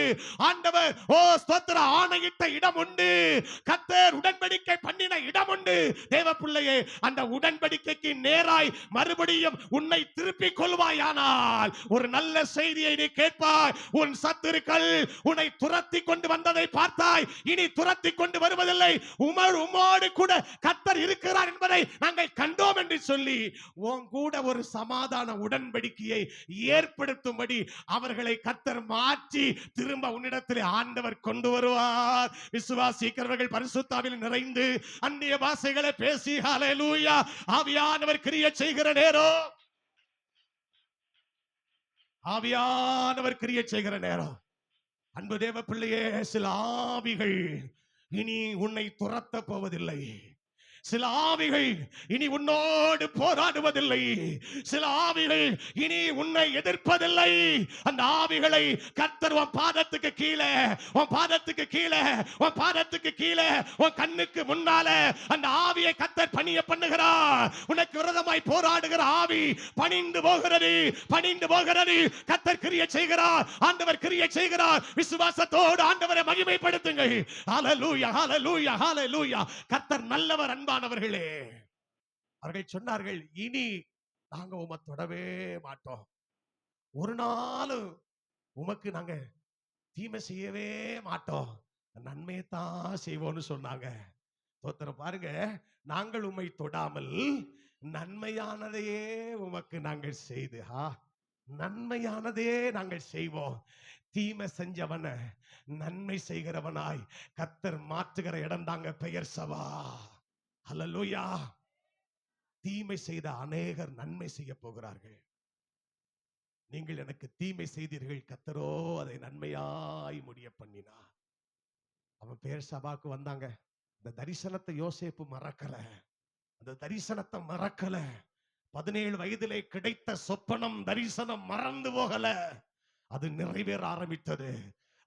ஆண்டவர் ஸ்தோத்திர ஆணையிட்ட இடம் உண்டு, கர்த்தர் உடன்படிக்கை பண்ணின இடம் உண்டு. தேவ பிள்ளையே, அந்த உடன்படிக்கைக்கு நேராய் மறுபடியும் உன்னை திருப்பிக் கொள்வாயானால் ஒரு நல்ல செய்தியை நீ கேட்பாய். உன் சத்துருக்கள் உன்னை துரத்தி கொண்டு வந்ததை பார்த்தாய், இனி துரத்தி கொண்டு வருவதில்லை, உம்மோடு கூட கர்த்தர் இருக்கிறார் என்பதை நாங்கள் கண்டோம் என்று சொல்லி உன் கூட ஒரு சமாதான உடன்படிக்கையை ஏற்படுத்தும்படி அவர்களை கர்த்தர் மாற்றி திரும்ப உன்னிடத்தில் ஆண்டவர் கொண்டு வருவார். விசுவாசிக்கிறவர்கள் பரிசுத்தாவில் நிறைந்து அந்நிய பாஷைகளை பேசி ஹல்லேலூயா ஆவியானவர் கிரியை செய்கிற நேரம், ஆவியானவர் கிரியை செய்கிற நேரம். அன்பு தேவ பிள்ளையே, சில ஆவிகள் இனி உன்னை துரத்த போவதில்லை, சில ஆவிகள் இனி உன்னோடு போராடுவதில்லை, சில ஆவிகள் இனி உன்னை எதிர்ப்பதில்லை. அந்த ஆவிகளை கர்த்தர் உன் பாதத்துக்கு கீழே, உன் பாதத்துக்கு கீழே, உன் பாதத்துக்கு கீழே, உன் கண்ணுக்கு முன்னால அந்த ஆவியை கர்த்தர் பணிய பண்ணுகிறார். உனக்கு விரோதமாய் போராடுகிற ஆவி பணிந்து போகிறது, பணிந்து போகிறது. கர்த்தர் கிரியை செய்கிறார், ஆண்டவர் கிரியை செய்கிறார். விசுவாசத்தோடு ஆண்டவரை மகிமைப்படுத்துங்கள். ஹல்லேலூயா, ஹல்லேலூயா, ஹல்லேலூயா. கர்த்தர் நல்லவர். அன்பானவர்களே, அவர்கள் சொன்னார்கள், இனி நாங்க உம்மை தொடவே மாட்டோம், ஒரு நாளும் உமக்கு நாங்க தீமை செய்யவே மாட்டோம், நன்மையைத்தான் செய்வோம்னு சொன்னாங்க. தோத்திரம் பாருங்க, நாங்கள் உம்மை தொடாமல் நன்மையானதையே உமக்கு நாங்கள் செய்து, நன்மையானதே நாங்கள் செய்வோம். தீமை செஞ்சவன நன்மை செய்கிறவனாய் கர்த்தர் மாற்றுகிற இடம் தாங்க பெயர் சபா. ஹல்லேலூயா. தீமை செய்த அநேகர் நன்மை செய்ய போகிறார்கள். நீங்கள் எனக்கு தீமை செய்தீர்கள், கர்த்தரோ அதை நன்மையாய் முடிய பண்ணினார். அவன் பெயர் சபாக்கு வந்தாங்க. அந்த தரிசனத்தை யோசேப்பு மறக்கல, அந்த தரிசனத்தை மறக்கல. 17 வயதிலே கிடைத்த சொப்பனம் தரிசனம் மறந்து போகல, அது நிறைவேற ஆரம்பித்தது.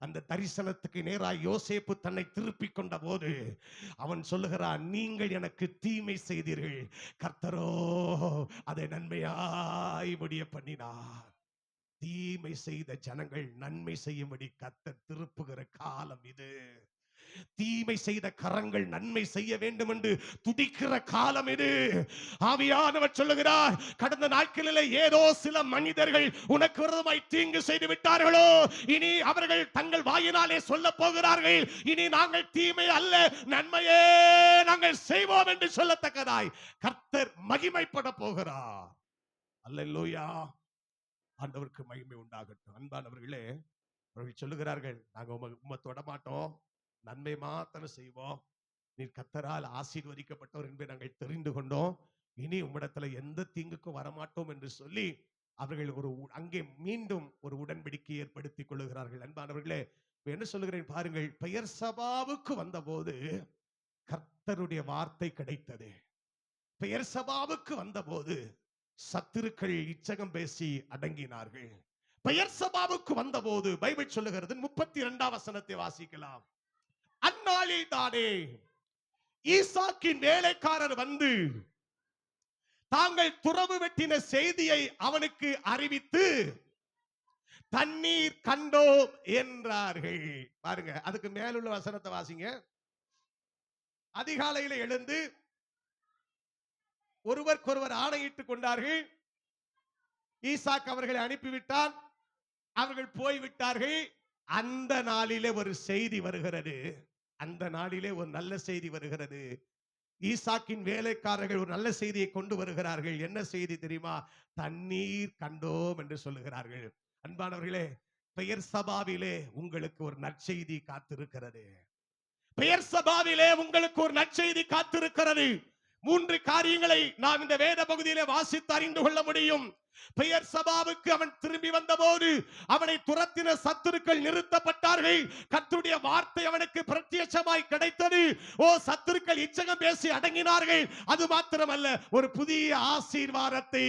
அந்த தரிசனத்துக்கு நேராக யோசேப்பு தன்னை திருப்பிக் கொண்ட போது அவன் சொல்லுகிறான், நீங்கள் எனக்கு தீமை செய்தீர்கள், கர்த்தரோ அதை நன்மையாய் முடிய பண்ணினார். தீமை செய்த ஜனங்கள் நன்மை செய்யும்படி கர்த்தர் திருப்புகிற காலம் இது. தீமை செய்த கரங்கள் நன்மை செய்ய வேண்டும் என்று துடிக்கிற காலம் இது. ஆவியானவர் சொல்லுகிறார், கடந்த நாட்களில் ஏதோ சில மனிதர்கள் உனக்கு விரோதமாய் தீங்கு செய்து விட்டார்களோ, இனி அவர்கள் தங்கள் வாயினாலே சொல்ல போகிறார்கள், இனி நாங்கள் தீமை அல்ல நன்மையே நாங்கள் செய்வோம் என்று சொல்லத்தக்கதாய் கர்த்தர் மகிமைப்பட போகிறார். அல்லேலூயா. ஆண்டவருக்கு மகிமை உண்டாகட்டும். அன்பானவர்களே, அவர்கள் சொல்லுகிறார்கள், நாங்க உம்மை தொட மாட்டோம், நன்மை மாத்திரம் செய்வோம், நீர் கர்த்தரால் ஆசீர்வதிக்கப்பட்டவர் என்பதை நாங்கள் தெரிந்து கொண்டோம், இனி உம்மிடத்துல எந்த தீங்குக்கும் வரமாட்டோம் என்று சொல்லி அவர்கள் அங்கே மீண்டும் ஒரு உடன்படிக்கை ஏற்படுத்திக் கொள்ளுகிறார்கள். அன்பானவர்களே, என்ன சொல்லுகிறேன் பாருங்கள், பெயர் சபாவுக்கு வந்த போது கர்த்தருடைய வார்த்தை கிடைத்தது. பெயர் சபாவுக்கு வந்த போது சத்துருக்கள் இச்சகம் பேசி அடங்கினார்கள். பெயர் சபாவுக்கு வந்த போது பைபிள் சொல்லுகிறது, 32ஆம் வசனத்தை வாசிக்கலாம். அந்நாளில் தானே ஈசாக்கின் வேலைக்காரர் வந்து தாங்கள் துறவு வெட்டின செய்தியை அவனுக்கு அறிவித்து தண்ணீர் கண்டோம் என்றார்கள். பாருங்க, அதுக்கு மேலுள்ள வசனத்தை வாசிங்க. அதிகாலையில எழுந்து ஒருவருக்கொருவர் ஆணையிட்டுக் கொண்டார்கள். ஈசாக் அவர்களை அனுப்பிவிட்டான், அவர்கள் போய்விட்டார்கள். அந்த நாளிலே ஒரு செய்தி வருகிறது. அந்த நாளிலே ஒரு நல்ல செய்தி வருகிறது. ஈசாக்கின் வேலைக்காரர்கள் ஒரு நல்ல செய்தியை கொண்டு வருகிறார்கள். என்ன செய்தி தெரியுமா? தண்ணீர் கண்டோம் என்று சொல்லுகிறார்கள். அன்பானவர்களே, பெயர் சபாவிலே உங்களுக்கு ஒரு நற்செய்தி காத்திருக்கிறது. பெயர் சபாவிலே உங்களுக்கு ஒரு நற்செய்தி காத்திருக்கிறது. 3 காரியங்களை நாம் இந்த வேத பகுதியிலே வாசித்து அறிந்து கொள்ள முடியும். பெயர் சபாவுக்கு அவன் திரும்பி வந்தபோது அவனை துரத்தின சத்துருக்கள் நிறுத்தப்பட்டார்கள். கர்த்தருடைய வார்த்தை அவனுக்கு பிரத்யட்சமாய் கிடைத்தது. சத்துருக்கள் இச்சகம் பேசி அடங்கினார்கள். அது மாத்திரமல்ல, ஒரு புதிய ஆசீர்வாதத்தை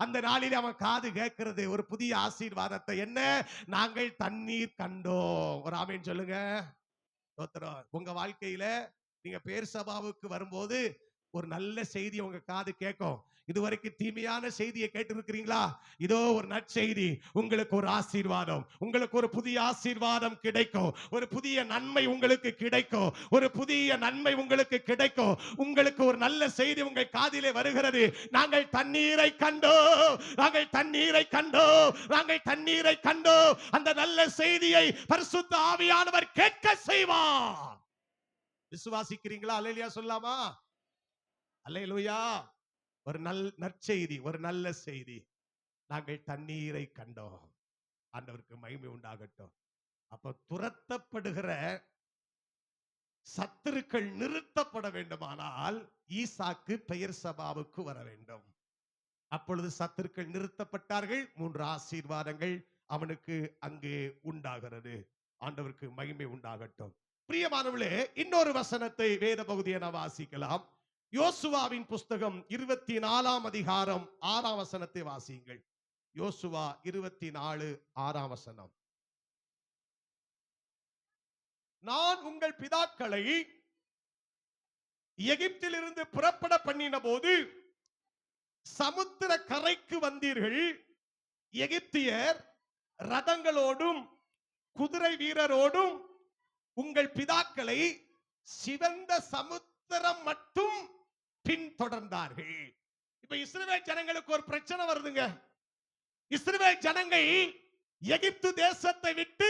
அந்த நாளில் அவன் காது கேட்கிறது. ஒரு புதிய ஆசீர்வாதத்தை. என்ன? நாங்கள் தண்ணீர் கண்டோம். ஒரு ஆமென் சொல்லுங்க. உங்க வாழ்க்கையில நீங்க பேர் சபாவுக்கு வரும்போது ஒரு நல்ல செய்தி உங்க காது கேட்கும். இதுவரைக்கும் தீமையான செய்தியை கேட்டிருக்கிறீங்களா? இதோ ஒரு நற்செய்தி. உங்களுக்கு ஒரு ஆசீர்வாதம், உங்களுக்கு ஒரு புதிய ஆசீர்வாதம் கிடைக்கும். ஒரு புதிய நன்மை உங்களுக்கு கிடைக்கும். ஒரு புதிய நன்மை உங்களுக்கு கிடைக்கும். உங்களுக்கு ஒரு நல்ல செய்தி உங்கள் காதிலே வருகிறது. நாங்கள் தண்ணீரை கண்டோம், நாங்கள் தண்ணீரை கண்டோம், நாங்கள் தண்ணீரை கண்டோம். அந்த நல்ல செய்தியை பரிசுத்த ஆவியானவர் கேட்க செய்வார். விசுவாசிக்கிறீங்களா? அல்லேலூயா சொல்லாமா? அல்லேலூயா. ஒரு நற்செய்தி, ஒரு நல்ல செய்தி. நாங்கள் தண்ணீரை கண்டோம். ஆண்டவருக்கு மகிமை உண்டாகட்டும். அப்ப துரத்தப்படுகிற சத்துருக்கள் நிறுத்தப்பட வேண்டுமானால் ஈசாக்கு பெயர் சபாவுக்கு வர வேண்டும். அப்பொழுது சத்துருக்கள் நிறுத்தப்பட்டார்கள். 3 ஆசீர்வாதங்கள் அவனுக்கு அங்கே உண்டாகிறது. ஆண்டவருக்கு மகிமை உண்டாகட்டும். பிரியமானவர்களே, இன்னொரு வசனத்தை வேத பகுதியை நாம் வாசிக்கலாம். யோசுவாவின் புஸ்தகம் 24 அதிகாரம் 6 வசனத்தை வாசியுங்கள். யோசுவா 24 6 வசனம். நான் உங்கள் பிதாக்களை எகிப்திலிருந்து புறப்பட பண்ணின போது சமுத்திர கரைக்கு வந்தீர்கள். எகிப்தியர் ரதங்களோடும் குதிரை வீரரோடும் உங்கள் பிதாக்களை சிவந்த சமுத்திரம் மட்டும் பின்தொடர்ந்தார்கள். இப்ப இஸ்ரவேல் ஜனங்களுக்கு ஒரு பிரச்சனை வருதுங்க. இஸ்ரவேல் ஜனங்கள் எகிப்து தேசத்தை விட்டு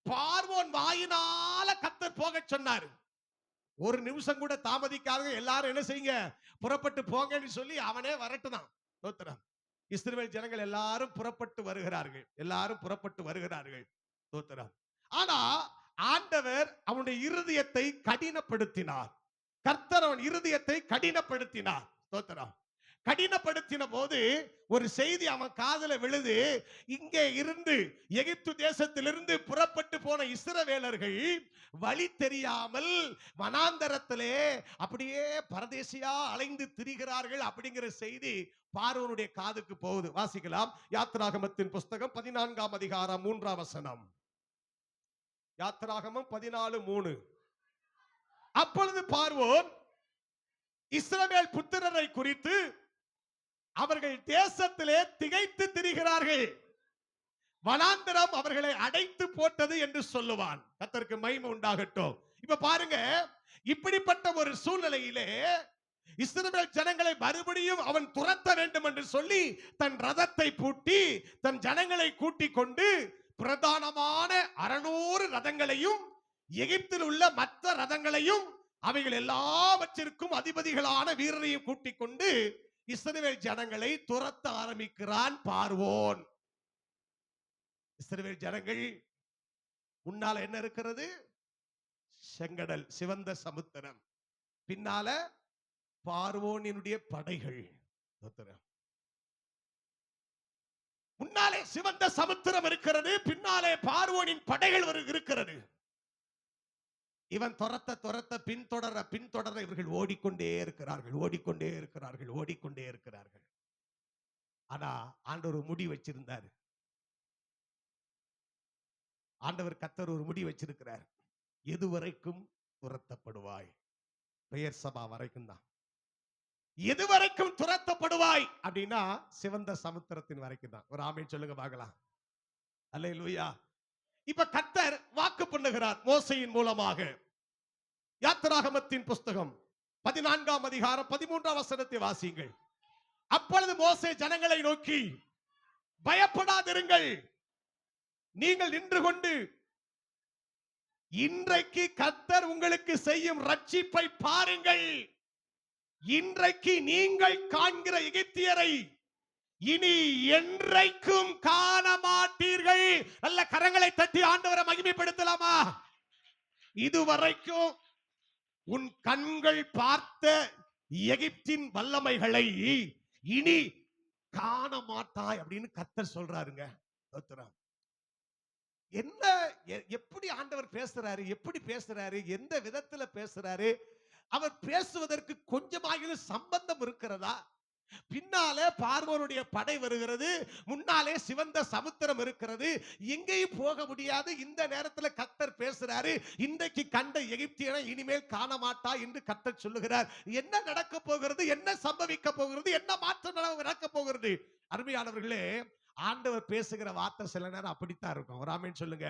பார்வோன் வாயினால கர்த்தர் போக சொன்னார். ஒரு நிமிஷம் கூட தாமதிக்காத எல்லாரும் என்ன செய்யுங்க, புறப்பட்டு போங்கன்னு சொல்லி அவனே வரட்டுதான். ஸ்தோத்திரம். இஸ்ரவேல் ஜனங்கள் எல்லாரும் புறப்பட்டு வருகிறார்கள். எல்லாரும் புறப்பட்டு வருகிறார்கள். ஸ்தோத்திரம். ஆனா ஆண்டவர் அவனுடைய இருதயத்தை கடினப்படுத்தினார். கர்த்தர் அவன் இருதயத்தை கடினப்படுத்தினார். ஸ்தோத்திரம். கடினப்படுத்தின போது ஒரு செய்தி அவன் காதுல விழுது. இங்கே இருந்து எகிப்து தேசத்திலிருந்து புறப்பட்டு போன இஸ்ரவேலர்கள் வழி தெரியாமல் வனாந்தரத்திலே அப்படியே பரதேசியா அலைந்து திரிகிறார்கள் அப்படிங்கிற செய்தி பார்வோனுடைய காதுக்கு போகுது. வாசிக்கலாம். யாத்திராகமத்தின் புஸ்தகம் 14 அதிகாரம் 3 வசனம். யாத்திராகமம் 14:3. அப்பொழுது பார்வோன் இஸ்ரவேல் புத்திரரை குறித்து அவர்கள் தேசத்திலே திகைத்து திரிகிறார்கள், வனாந்தரம் அவர்களை அடைத்து போட்டது என்று சொல்லுவான். கர்த்தருக்கு மகிமை உண்டாகட்டும். இப்ப பாருங்க, இப்படிப்பட்ட ஒரு சூழ்நிலையிலே இஸ்ரவேல் ஜனங்களை மறுபடியும் அவன் துரத்த வேண்டும் என்று சொல்லி தன் ரதத்தை பூட்டி தன் ஜனங்களை கூட்டிக் கொண்டு பிரதானமான 600 ரதங்களையும் எகிப்தில் உள்ள மற்ற ரதங்களையும் அவைகள் எல்லாவற்றிற்கும் அதிபதிகளான வீரரையும் கூட்டிக் கொண்டு இஸ்ரவேல் ஜனங்களை துரத்த ஆரம்பிக்கிறான் பார்வோன். இஸ்ரவேல் ஜனங்கள் முன்னால என்ன இருக்கிறது? செங்கடல், சிவந்த சமுத்திரம். பின்னால பார்வோனினுடைய படைகள். முன்னாலே சிவந்த சமுத்திரம் இருக்கிறது, பின்னாலே பார்வோனின் படைகள் இருக்கிறது. இவன் துரத்த துரத்த பின்தொடர இவர்கள் ஓடிக்கொண்டே இருக்கிறார்கள், ஓடிக்கொண்டே இருக்கிறார்கள், ஓடிக்கொண்டே இருக்கிறார்கள். ஆனா ஆண்டவர் ஒரு முடி வச்சிருந்தார். ஆண்டவர் கர்த்தர் ஒரு முடி வச்சிருக்கிறார். எதுவரைக்கும் துரத்தப்படுவாய்? பெயர் சபா வரைக்கும் தான். எதுவரைக்கும் துரத்தப்படுவாய் அப்படின்னா சிவந்த சமுத்திரத்தின் வரைக்கும் தான். ஒரு ஆமென் சொல்லுங்க பார்க்கலாம். அல்லேலூயா. இப்ப கர்த்தர் வாக்கு பண்ணுகிறார் மோசேயின் மூலமாக. யாத்திராகமத்தின் புஸ்தகம் 14ஆம் அதிகாரம் 13ஆம் வசனத்தை வாசியுங்கள். அப்பொழுது மோசே ஜனங்களை நோக்கி, பயப்படாதிருங்கள், நீங்கள் நின்று கொண்டு இன்றைக்கு கர்த்தர் உங்களுக்கு செய்யும் ரட்சிப்பை பாருங்கள். இன்றைக்கு நீங்கள் காண்கிற எகிப்தியரை இனி என்றைக்கும் காண மாட்டீர்கள். நல்ல கரங்களை தட்டி ஆண்டவரை மகிமைப்படுத்தலாமா? இதுவரைக்கும் உன் கண்கள் பார்த்த எகிப்தின் வல்லமைகளை இனி காண மாட்டாய் அப்படின்னு கர்த்தர் சொல்றாருங்க. என்ன, எப்படி ஆண்டவர் பேசுறாரு, எப்படி பேசுறாரு, எந்த விதத்துல பேசுறாரு? அவர் பேசுவதற்கு கொஞ்சமாக சம்பந்தம் இருக்கிறதா? பின்னாலே பார்வோனுடைய படை வருகிறது, முன்னாலே சிவந்த சமுத்திரம் இருக்கிறது, எங்கேயும் போக முடியாது. இந்த நேரத்தில் கர்த்தர் பேசுறாரு, இன்றைக்கு கண்ட எகிப்தியனை இனிமேல் காண மாட்டா என்று கர்த்தர் சொல்லுகிறார். என்ன நடக்க போகிறது, என்ன சம்பவிக்க போகிறது, என்ன மாற்றம் நடக்க போகிறது? அருமையானவர்களே, ஆண்டவர் பேசுகிற வார்த்தை சில நேரம் அப்படித்தான் இருக்கும். ஒரு ஆமென் சொல்லுங்க.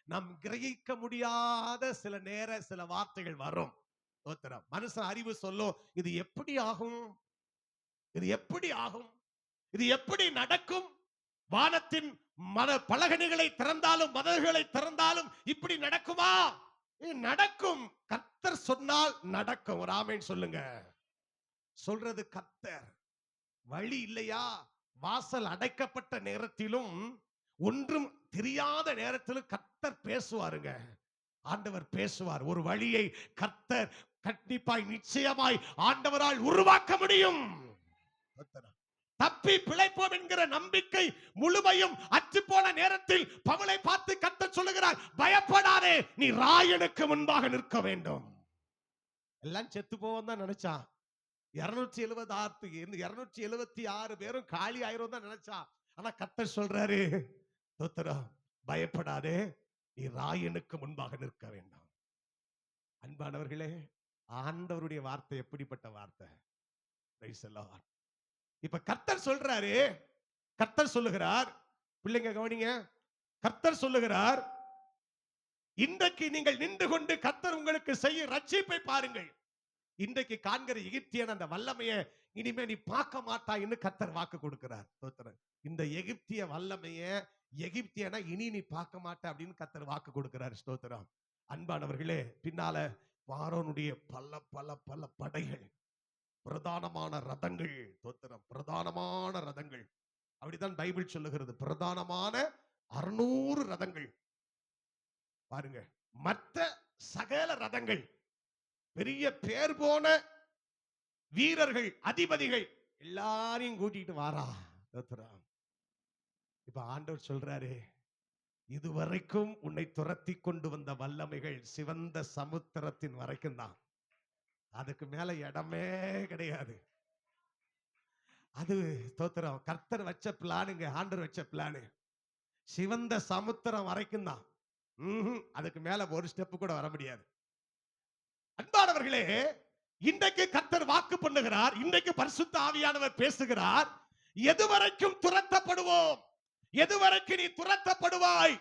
நம் கிரகிக்க முடியாத சில நேர சில வார்த்தைகள் வரும். மனுஷன் அறிவு சொல்லும், இது எப்படி ஆகும், இது எப்படி ஆகும், இது எப்படி நடக்கும்? வானத்தின் பலகணிகளை திறந்தாலும் மதகுகளை திறந்தாலும் இப்படி நடக்குமா? நடக்கும். கர்த்தர் சொன்னால் நடக்கும். ஒரு ஆமென் சொல்லுங்க. சொல்றது கர்த்தர். வழி இல்லையா? வாசல் அடைக்கப்பட்ட நேரத்திலும் ஒன்றும் தெரியாத நேரத்திலும் கர்த்தர் பேசுவாருங்க. ஆண்டவர் பேசுவார். ஒரு வழியை கர்த்தர் கண்டிப்பாய் நிச்சயமாய் ஆண்டவரால் உருவாக்க முடியும். தப்பி பிழைப்போம் என்கிற நம்பிக்கை முழுமையும் அற்று போன நேரத்தில் பவுலை பார்த்து கர்த்தர் சொல்லுகிறார், பயப்படாதே, நீ ராயனுக்கு முன்பாக நிற்க வேண்டும். எல்லாம் செத்து போவோம் தான் நினைச்சான். 276 பேரும் காலி ஆயிரம் தான் நினைச்சான். ஆனா கர்த்தர் சொல்றாரு, பயப்படாதே, நீ ராயனுக்கு முன்பாக நிற்க வேண்டும். அன்பானவர்களே, ஆண்டவருடைய வார்த்தை எப்படிப்பட்ட வார்த்தை! இப்ப கர்த்தர் சொல்றாரு, கர்த்தர் சொல்லுகிறார், பிள்ளைங்க கவனிங்க, கர்த்தர் சொல்லுகிறார், இன்றைக்கு நீங்கள் நின்று கொண்டு கர்த்தர் உங்களுக்கு செய்ய ரட்சிப்பை பாருங்கள். இன்றைக்கு காண்கிற எகிப்தியன் அந்த வல்லமையை இனிமே நீ பார்க்க மாட்டாய்ன்னு கர்த்தர் வாக்கு கொடுக்கிறார். இந்த எகிப்திய வல்லமைய, எகிப்தியனா இனி நீ பார்க்க மாட்ட அப்படின்னு கர்த்தர் வாக்கு கொடுக்கிறார். ஸ்தோத்திரம். அன்பானவர்களே, பின்னால பார்வோனுடைய பல பல பல படைகள், பிரதானமான ரதங்கள், பிரதானமான ரதங்கள், அப்படித்தான் பைபிள் சொல்லுகிறது. பிரதானமான 600 ரதங்கள் பாருங்க. மற்ற சகல ரதங்கள், பெரிய பேர் போன வீரர்கள், அதிபதிகள் எல்லாரையும் கூட்டிட்டு வாரா. இப்ப ஆண்டவர் சொல்றாரு, இதுவரைக்கும் உன்னை துரத்தி கொண்டு வந்த வல்லமைகள் சிவந்த சமுத்திரத்தின் வரைக்கும் தான். அதுக்கு மேல இடமே கிடையாது. அது ஸ்தோத்திரம், கர்த்தர் வச்ச பிளானுங்க, ஆண்டவர் வச்ச பிளானு. சிவந்த சமுத்திரம் வரைக்கும் தான். அதுக்கு மேல ஒரு ஸ்டெப் கூட வர முடியாது. அன்பானவர்களே, இன்றைக்கு கர்த்தர் வாக்கு பண்ணுகிறார், இன்றைக்கு பரிசுத்த ஆவியானவர் பேசுகிறார். எதுவரைக்கும் துரத்தப்படுவோம், எதுவரைக்கும் நீ துரத்தப்படுவாய்?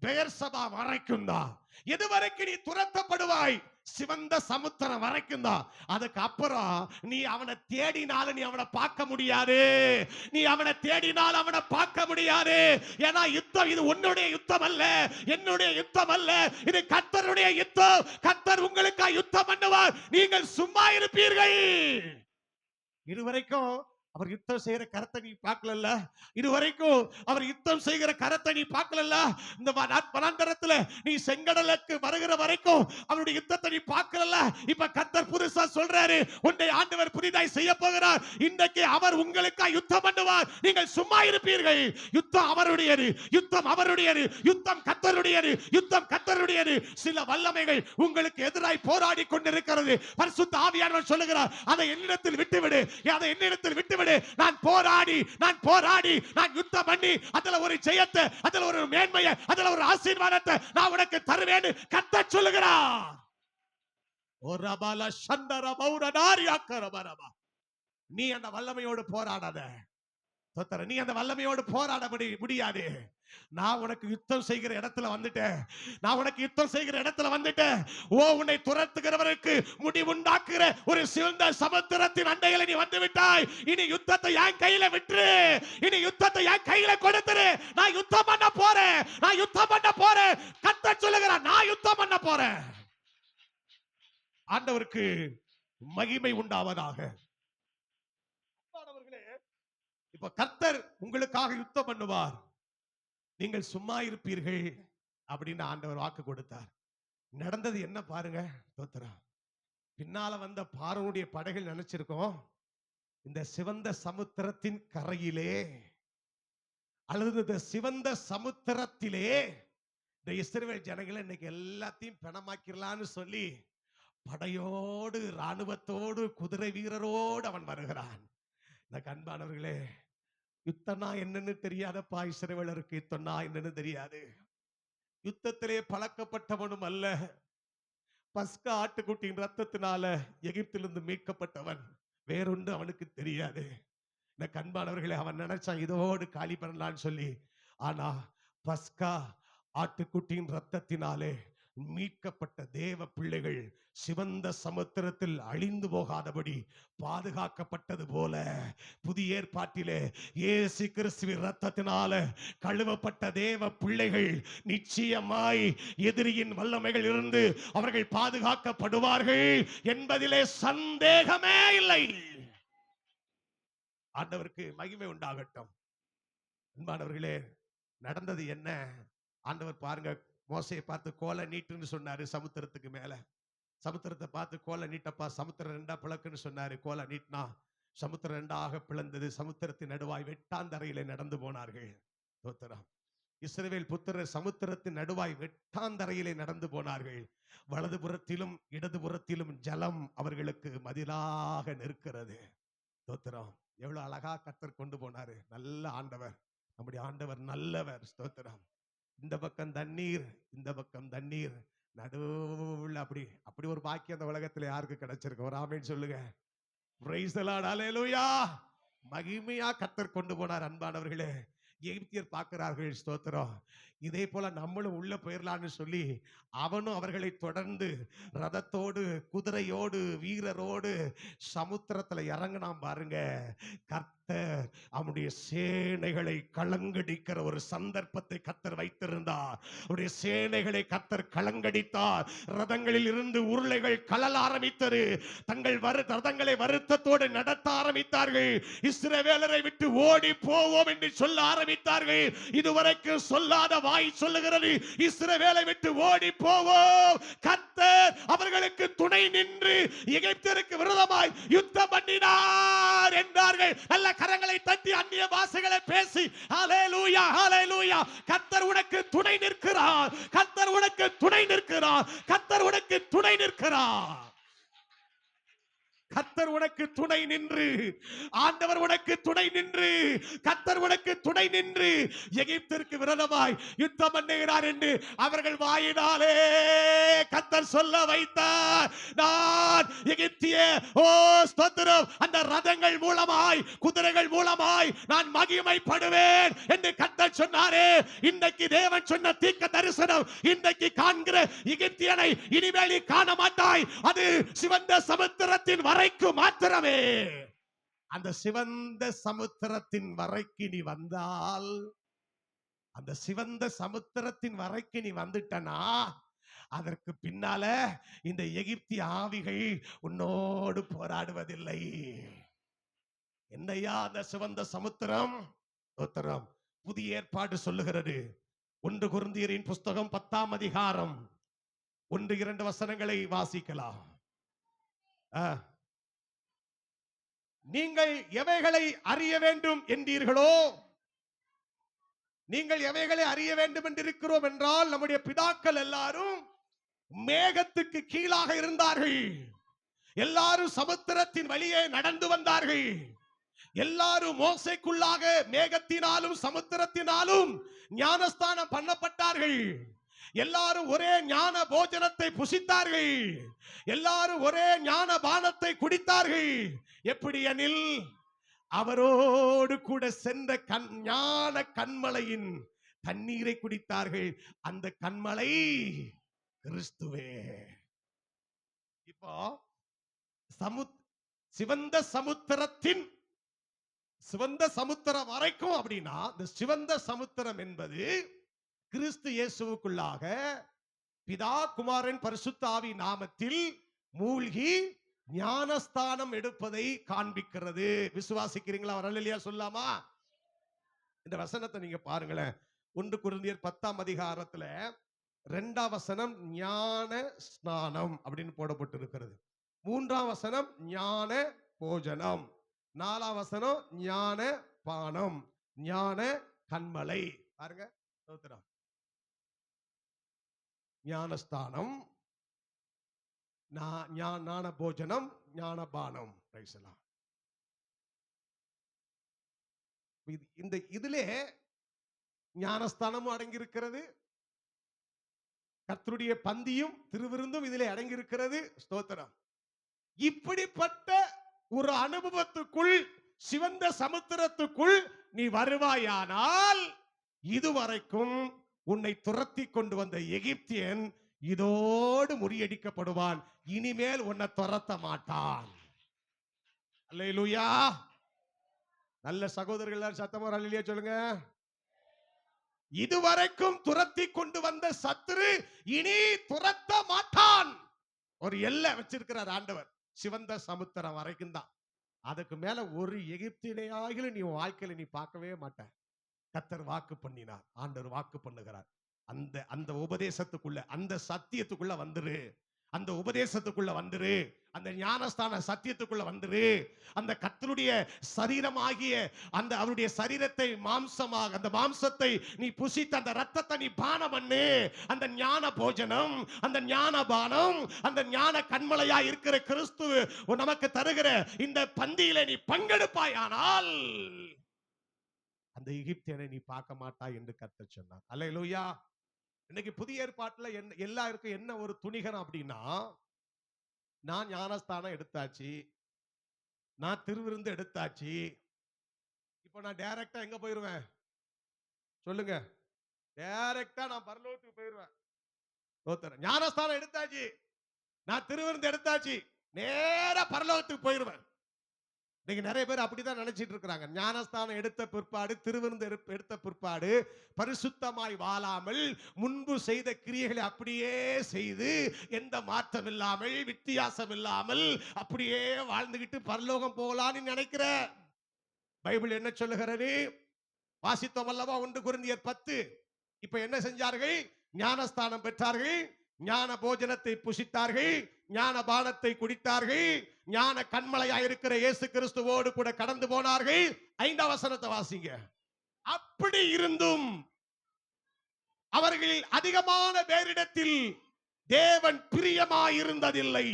பெயர்சபா வரைக்கும் தான். எதுவரைக்கும் நீ துரத்தப்படுவாய்? சிவந்த சமுத்திரம் வரைக்கும் தான். அதுக்கு அப்புறம் நீ அவனை தேடினாலும் நீ அவனை பார்க்க முடியாது. நீ அவனை தேடினால் அவனை பார்க்க முடியாது. ஏன்னா யுத்தம் இது உன்னுடைய யுத்தம் அல்ல, என்னுடைய யுத்தம் அல்ல, இது கர்த்தருடைய யுத்தம். கர்த்தர் உங்களுக்காக யுத்தம் பண்ணுவார், நீங்கள் சும்மா இருப்பீர்கள். இதுவரைக்கும் அவர் யுத்தம் செய்யற கரத்தை நீ பார்க்கல. இதுவரைக்கும் அவர் யுத்தம் செய்கிற கரத்தை நீ பார்க்கல. இந்த வனாந்தரத்துல நீ செங்கடலுக்கு வருகிற வரைக்கும் அவருடைய யுத்தத்தை நீ பார்க்கல. இப்ப கர்த்தர் புதுசா சொல்றாரு, உன்னை ஆண்டவர் புதிதாய் செய்ய போகிறார். இன்றைக்கு அவர் உங்களுக்காக யுத்தம் பண்ணுவார், நீங்கள் சும்மா இருப்பீர்கள். யுத்தம் அவருடையது, யுத்தம் அவருடையது, யுத்தம் கர்த்தருடையது, யுத்தம் கர்த்தருடையது. சில வல்லமைகள் உங்களுக்கு எதிராய் போராடி கொண்டிருக்கிறது. பரிசுத்த ஆவியானவர் சொல்லுகிறார், அதை என்னிடத்தில் விட்டுவிடு, அதை என்னிடத்தில் விட்டு நான் போராடி நான் யுத்தம் பண்ணி அதுல ஒரு ஜெயத்தை, அதுல ஒரு மேன்மையை, அதுல ஒரு ஆசீர்வாதத்தை நான் உனக்கு தருவேன் கர்த்தர் சொல்லுகிறார். நீ அந்த வல்லமையோடு போராடாத. நீ அந்த வல்லமையோடு போராட முடியாது. நான் உனக்கு யுத்தம் செய்கிற இடத்துல வந்துட்டேன். நான் உனக்கு யுத்தம் செய்கிற இடத்துல வந்துட்டேன். உன்னை துரத்துகிறவருக்கு முடிவுண்டாக்குற ஒரு சிவந்த சமுத்திரத்தின் அண்டையில நீ வந்து விட்டாய். இனி யுத்தத்தை என் கையில விட்டுரு. இனி யுத்தத்தை என் கையில கொடுத்துரு. நான் யுத்தம் பண்ண போறேன். நான் யுத்தம் பண்ண போறேன். கர்த்தர் சொல்லுகிறார், நான் யுத்தம் பண்ண போறேன். ஆண்டவருக்கு மகிமை உண்டாவதாக. இப்ப கர்த்தர் உங்களுக்காக யுத்தம் பண்ணுவார், நீங்கள் சும்மா இருப்பீர்கள் அப்படின்னு ஆண்டவர் வாக்கு கொடுத்தார். நடந்தது என்ன பாருங்க. தோத்திரம். பின்னால வந்த பார்வோனுடைய படைகள் நினைச்சிருக்கோம், இந்த சிவந்த சமுத்திரத்தின் கரையிலே அல்லது இந்த சிவந்த சமுத்திரத்திலே இந்த இஸ்ரவேல் ஜனங்களை இன்னைக்கு எல்லாத்தையும் பிணமாக்கிடலான்னு சொல்லி படையோடு ராணுவத்தோடு குதிரை வீரரோடு அவன் வருகிறான். இந்த அன்பானவர்களே, யுத்தம்னா என்னன்னு தெரியாதப்பா இஸ்ரவேலருக்கு. யுத்தம்னா என்னன்னு தெரியாது. யுத்தத்திலே பழக்கப்பட்டவனும் அல்ல. பஸ்கா ஆட்டுக்குட்டியின் ரத்தத்தினால எகிப்திலிருந்து மீட்கப்பட்டவன். வேறொன்று அவனுக்கு தெரியாது. இந்த அன்பானவர்களே, அவன் நினைச்சான் இதோடு காலி பண்ணலான்னு சொல்லி. ஆனா பஸ்கா ஆட்டுக்குட்டியின் ரத்தத்தினாலே மீட்கப்பட்ட தேவ பிள்ளைகள் சிவந்த சமுத்திரத்தில் அழிந்து போகாதபடி பாதுகாக்கப்பட்டது போல புதிய ஏற்பாட்டிலே இயேசு கிறிஸ்துவின் இரத்தத்தினால கழுவப்பட்ட தேவ பிள்ளைகள் நிச்சயமாய் எதிரியின் வல்லமைகள் இருந்து அவர்கள் பாதுகாக்கப்படுவார்கள் என்பதிலே சந்தேகமே இல்லை. ஆண்டவருக்கு மகிமை உண்டாகட்டும். அன்பானவர்களே, நடந்தது என்ன? ஆண்டவர் பாருங்க, மோசையை பார்த்து கோலை நீட்டுன்னு சொன்னாரு. சமுத்திரத்துக்கு மேல சமுத்திரத்தை பார்த்து கோலை நீட்டப்பா, சமுத்திரம் ரெண்டா பிளக்குன்னு சொன்னாரு. கோலை நீட்டினா சமுத்திரம் ரெண்டாக பிளந்தது. சமுத்திரத்தின் நடுவாய் வெட்டாந்தரையிலே நடந்து போனார்கள். தோத்திரம். இஸ்ரவேல் புத்திரர் சமுத்திரத்தின் நடுவாய் வெட்டாந்தரையிலே நடந்து போனார்கள். வலதுபுறத்திலும் இடதுபுறத்திலும் ஜலம் அவர்களுக்கு மதிலாக நிற்கிறது. தோத்திரம். எவ்வளவு அழகா கர்த்தர் கொண்டு போனாரு. நல்ல ஆண்டவர், நம்முடைய ஆண்டவர் நல்லவர். ஸ்தோத்திரம். இந்த பக்கம் தண்ணீர், இந்த பக்கம் தண்ணீர், நடுவுல அப்படி அப்படி ஒரு பாக்கியம் அந்த உலகத்துல யாருக்கு கிடைச்சிருக்கு? ஒரு ஆமென் சொல்லுங்க. Praise the Lord. ஹல்லேலூயா. மகிமையா கர்த்தர் கொண்டு போனார். அன்பானவர்களே, எகிப்தியர் பார்க்கிறார்கள். ஸ்தோத்திரம். இதே போல நம்மளும் உள்ள போயிடலான்னு சொல்லி அவனும் அவர்களை தொடர்ந்து ரதத்தோடு குதிரையோடு வீரரோடு சமுத்திரத்துல இறங்கினான். பாருங்க, கர்த்தர் அவனுடைய சேனைகளை கலங்கடிக்கிற ஒரு சந்தர்ப்பத்தை கர்த்தர் வைத்திருந்தார். அவருடைய சேனைகளை கர்த்தர் கலங்கடித்தார். ரதங்களில் இருந்து உருளைகள் கலல ஆரம்பித்தது. தங்கள் ரதங்களை வருத்தத்தோடு நடத்த ஆரம்பித்தார்கள். இஸ்ரவேலரை விட்டு ஓடி போவோம் என்று சொல்ல ஆரம்பித்தார்கள். இதுவரைக்கும் சொல்லாத வாய் சொல்லுகிறது, இஸ்ரவேலை விட்டு ஓடி போவோம். கர்த்தர் அவர்களுக்கு துணை நின்று எகிப்தியருக்கு விரோதமாய் யுத்தம் பண்ணினார் என்றார்கள். நல்ல கரங்களை தட்டி அந்நிய பாஷைகளை பேசி ஹல்லேலூயா, ஹல்லேலூயா. கர்த்தர் உனக்கு துணை நிற்கிறார். கர்த்தர் உனக்கு துணை நிற்கிறார். கர்த்தர் உனக்கு துணை நிற்கிறார். கர்த்தர் உனக்கு துணை நின்று, ஆண்டவர் உனக்கு துணை நின்று, கர்த்தர் உனக்கு துணை நின்று எகிப்திற்கு விரோதமாய் யுத்தம் பண்ணுகிறார் என்று அவர்கள் வாயினாலே கர்த்தர் சொல்ல வைத்தார். நான் எகிப்திய ஸ்தோத்திரம், அந்த ரதங்கள் மூலமாய் குதிரைகள் மூலமாய் நான் மகிமைப்படுவேன் என்று கர்த்தர் சொன்னாரே. இன்றைக்கு தேவன் சொன்ன தீர்க்க தரிசனம் இன்றைக்கு காண்கிற எகிப்தியனை இனிமேல் காண மாட்டாய். அது சிவந்த சமுத்திரத்தின் வரைக்கும் மாத்திரமே. அந்த சிவந்த சமுத்திரத்தின் வரைக்கு நீ வந்தால், அந்த சிவந்த சமுத்திரத்தின் வரைக்கு நீ வந்துட்டனா, அதற்கு பின்னால இந்த எகிப்திய ஆவிகள் உன்னோடு போராடுவதில்லை. என்னையா அந்த சிவந்த சமுத்திரம்? ஸ்தோத்திரம். புதிய ஏற்பாடு சொல்லுகிறது. 1 கொரிந்தியரின் புஸ்தகம் 10ஆம் அதிகாரம் 1-2 வசனங்களை வாசிக்கலாம். நீங்கள் எவைகளை அறிய வேண்டும் என்றீர்களோ, நீங்கள் எவைகளை அறிய வேண்டும் என்றிருக்கிறோம் என்றால், நம்முடைய பிதாக்கள் எல்லாரும் மேகத்துக்கு கீழாக இருந்தார்கள். எல்லாரும் சமுத்திரத்தின் வழியே நடந்து வந்தார்கள். எல்லாரும் மோசைக்குள்ளாக மேகத்தினாலும் சமுத்திரத்தினாலும் ஞானஸ்தானம் பண்ணப்பட்டார்கள். எல்லாரும் ஒரே ஞான போஜனத்தை புசித்தார்கள். எல்லாரும் ஒரே ஞான பானத்தை குடித்தார்கள். எப்படி எனில், அவரோடு கூட சென்ற ஞான கண்மலையின் தண்ணீரை குடித்தார்கள். அந்த கண்மலை கிறிஸ்துவே. இப்போ சிவந்த சமுத்திரத்தின் சிவந்த சமுத்திரம் வரைக்கும் அப்படின்னா, இந்த சிவந்த சமுத்திரம் என்பது கிறிஸ்து இயேசுவுக்குள்ளாக பிதா குமாரன் பரிசுத்த ஆவி நாமத்தில் மூழ்கி ஞானஸ்தானம் எடுப்பதை காண்பிக்கிறது. விசுவாசிக்கிறீங்களா? அல்லேலூயா சொல்லாமா? இந்த வசனத்தை நீங்க பாருங்களேன். 1 கொரிந்தியர் 10ஆம் அதிகாரத்துல 2ஆம் வசனம் ஞான ஸ்நானம் அப்படின்னு போடப்பட்டிருக்கிறது. 3ஆம் வசனம் ஞான போஜனம், 4ஆம் வசனம் ஞான பானம், ஞான கண்மலை. பாருங்க, ஸ்தோத்திரம். ஞானஸ்தானம், ஞான போஜனம், ஞான பானம். இந்த இதிலே ஞானஸ்தானமும் அடங்கி இருக்கிறது, கர்த்தருடைய பந்தியும் திருவிருந்தும் இதிலே அடங்கி இருக்கிறது. ஸ்தோத்திரம். இப்படிப்பட்ட ஒரு அனுபவத்துக்குள், சிவந்த சமுத்திரத்துக்குள் நீ வருவாயானால், இதுவரைக்கும் உன்னை துரத்தி கொண்டு வந்த எகிப்தியன் இதோடு முறியடிக்கப்படுவான். இனிமேல் உன்னை துரத்த மாட்டான். அல்லேலூயா. நல்ல சகோதரர்கள் சத்தமா அல்லேலூயா சொல்லுங்க. இதுவரைக்கும் துரத்தி கொண்டு வந்த சத்துரு இனி துரத்த மாட்டான். ஒரு எல்லை வச்சிருக்கிறார் ஆண்டவர், சிவந்த சமுத்திரம் வரைக்கும் தான். அதுக்கு மேல ஒரு எகிப்தியனையாகிலும் நீ வாழ்க்கையில நீ பார்க்கவே மாட்ட. கர்த்தர் வாக்கு பண்ணினார், ஆண்டவர் வாக்கு பண்ணுகிறார். அந்த உபதேசத்துக்குள்ள, அந்த சத்தியத்துக்குள்ள வந்துரு. அந்த உபதேசத்துக்குள்ள வந்துரு. அந்த ஞானஸ்தான சத்தியத்துக்குள்ள வந்துரு. அந்த கர்த்தருடைய சரீரமாகிய அந்த அவருடைய சரீரத்தை மாம்சமாக, அந்த மாம்சத்தை நீ புசித்த அந்த ரத்தத்தை நீ பானம் பண்ணு. அந்த ஞான போஜனம், அந்த ஞான பானம், அந்த ஞான கண்மலையா இருக்கிற கிறிஸ்து நமக்கு தருகிற இந்த பந்தியிலே நீ பங்கெடுப்பாயானால் அந்த எகிப்தியனை நீ பார்க்க மாட்டாய் என்று கர்த்தர் சொன்னார். அல்லேலூயா. இன்னைக்கு புதிய ஏற்பாட்டுல எல்லாருக்கும் என்ன ஒரு துணிகரம் அப்படின்னா, நான் ஞானஸ்தானம் எடுத்தாச்சு, நான் திருவிருந்து எடுத்தாச்சு, இப்ப நான் டைரக்டா எங்க போயிருவேன் சொல்லுங்க? டைரக்டா நான் பரலோகத்துக்கு போயிருவேன். ஞானஸ்தானம் எடுத்தாச்சு, நான் திருவிருந்து எடுத்தாச்சு, நேரா பரலோகத்துக்கு போயிருவேன். இன்னைக்கு நிறைய பேர் அப்படிதான் நினைச்சிட்டு இருக்கிறாங்க. ஞானஸ்தானம் எடுத்த பிற்பாடு, திருவிருந்து எடுத்த பிற்பாடு பரிசுத்தமாய் வாழாமல், முன்பு செய்த கிரியைகளை அப்படியே செய்து, எந்த மாற்றம் இல்லாமல், வித்தியாசம் இல்லாமல் அப்படியே வாழ்ந்துகிட்டு பரலோகம் போகலான்னு நினைக்கிற. பைபிள் என்ன சொல்லுகிறது? வாசித்தோம் அல்லவா 1 கொரிந்தியர் 10. இப்ப என்ன செஞ்சார்கள்? ஞானஸ்தானம் பெற்றார்கள், ஞான போஜனத்தை புசித்தார்கள், ஞான பானத்தை குடித்தார்கள், ஞான கண்மலையாய் இருக்கிற இயேசு கிறிஸ்துவோடு கூட கடந்து போனார்கள். 5ஆம் வசனத்தை வாசிங்க. அப்படி இருந்தும் அவர்கள் அதிகமான பேரிடத்தில் தேவன் பிரியமாயிருந்ததில்லை.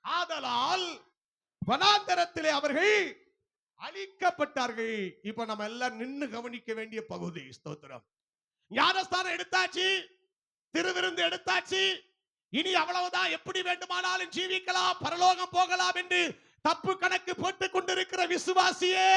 ஆதலால் வனாந்தரத்திலே அவர்கள் அழிக்கப்பட்டார்கள். இப்ப நம்ம எல்லாம் நின்னு கவனிக்க வேண்டிய பகுதி. ஸ்தோத்திரம். ஞானஸ்தானம் எடுத்தாச்சு, திருவிருந்து எடுத்தாச்சு, இனி அவ்வளவுதான், எப்படி வேண்டுமானாலும் ஜீவிக்கலாம், பரலோகம் போகலாம் என்று தப்பு கணக்கு போட்டுக் கொண்டிருக்கிற விசுவாசியே,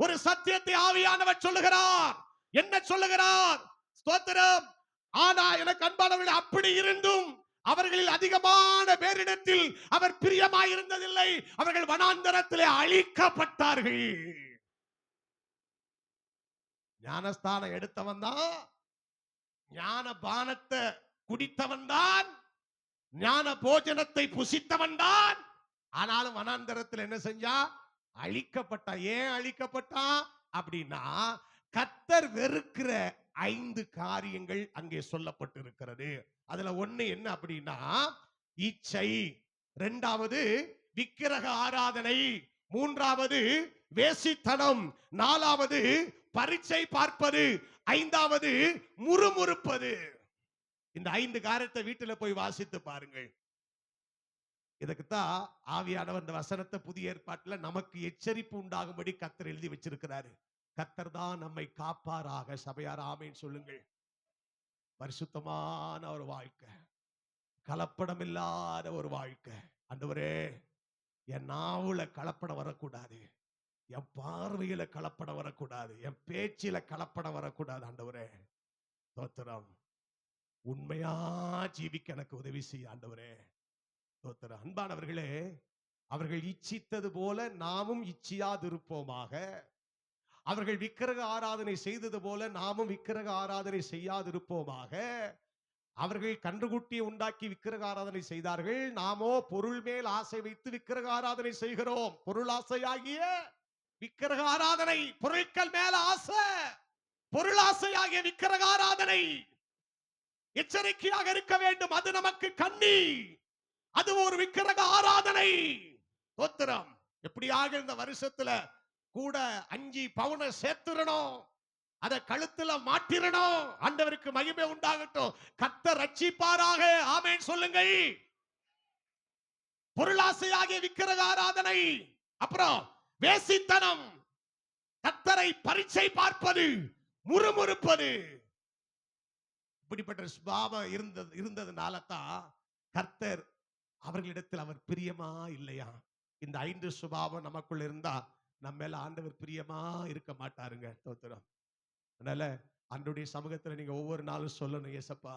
ஒரு சத்தியத்தை ஆவியானவர் சொல்லுகிறார். என்ன சொல்லுகிறார்? ஸ்தோத்திரம். ஆனா எனக்கு அன்பானவர்களே, அப்படி இருந்தும் அவர்களில் அதிகமான பேரிடத்தில் அவர் பிரியமாயிருந்ததில்லை. அவர்கள் வனாந்தரத்திலே அழிக்கப்பட்டார்கள். ஞானஸ்தானம் எடுத்தவன் தான், ஞான பானத்தை குடித்தவன் தான், ஞான போஜனத்தை புசித்தவன் தான். ஆனாலும் வனாந்தரத்தில் என்ன செஞ்சா? அழிக்கப்பட்டான். ஏன் அழிக்கப்பட்டான் அப்படின்னா, கர்த்தர் வெறுக்கிற 5 காரியங்கள் அங்கே சொல்லப்பட்டிருக்கிறது. அதுல ஒண்ணு என்ன அப்படின்னா, இச்சை, 2வது விக்கிரக ஆராதனை, 3வது வேசித்தனம், 4வது பரீட்சை பார்ப்பது, 5வது முறுமுறுப்பது. இந்த 5 காரியத்தை வீட்டுல போய் வாசித்து பாருங்கள். இதுக்குத்தான் ஆவியானவர் இந்த வசனத்தை புதிய ஏற்பாட்டுல நமக்கு எச்சரிப்பு உண்டாகும்படி கர்த்தர் எழுதி வச்சிருக்கிறாரு. கர்த்தர் தான் நம்மை காப்பாராக. சபையார் ஆமென் சொல்லுங்கள். பரிசுத்தமான ஒரு வாழ்க்கை, கலப்படம் இல்லாத ஒரு வாழ்க்கை. ஆண்டவரே, என் நாவுல கலப்படம் வரக்கூடாது, என் பார்வையில கலப்படம் வரக்கூடாது, என் பேச்சில கலப்படம் வரக்கூடாது. ஆண்டவரே ஸ்தோத்திரம். உண்மையா ஜீவிக்க எனக்கு உதவி செய்ய ஆண்டவரே ஸ்தோத்திரம். அன்பானவர்களே, அவர்கள் இச்சித்தது போல நாமும் இச்சியாதிருப்போமாக. அவர்கள் விக்கிரக ஆராதனை செய்தது போல நாமும் விக்கிரக ஆராதனை செய்யாதிருப்போமாக. அவர்கள் கன்றுக்குட்டியை உண்டாக்கி விக்கிரக ஆராதனை செய்தார்கள், நாமோ பொருள் மேல் ஆசை வைத்து விக்கிரக ஆராதனை செய்கிறோம். பொருள் ஆசையாகிய விக்கிரக ஆராதனை, பொருட்கள் மேல ஆசை, பொருள் ஆசையாகிய விக்கிரக ஆராதனை. எச்சரிக்கையாக இருக்க வேண்டும். அது நமக்கு கண்ணி, அது ஒரு விக்கிரக ஆராதனை. ஸ்தோத்திரம். எப்படியாக இந்த வருஷத்துல கூட 5 பவுன சேர்த்துறணும், அத கழுத்துல மாட்டிரணும். ஆண்டவருக்கு மகிமை உண்டாகட்டும். கர்த்தர் ரட்சிப்பாராக. ஆமென் சொல்லுங்கள். பொருளாசையாகிய விக்கிரக ஆராதனை, அப்புறம் வேசித்தனம், கர்த்தரை பரீட்சை பார்ப்பது, முறுமுறுப்பது, இப்படிப்பட்ட சுபாவம் இருந்ததுனால தான் கர்த்தர் அவர்களிடத்தில் அவர் பிரியமா இல்லையா. இந்த 5 சுபாவம் நமக்குள்ள இருந்தா நம்ம மேல ஆண்டவர் பிரியமா இருக்க மாட்டாருங்க. ஸ்தோத்திரம். அதனால ஆண்டவருடைய சமூகத்துல நீங்க ஒவ்வொரு நாளும் சொல்லணும், ஏசப்பா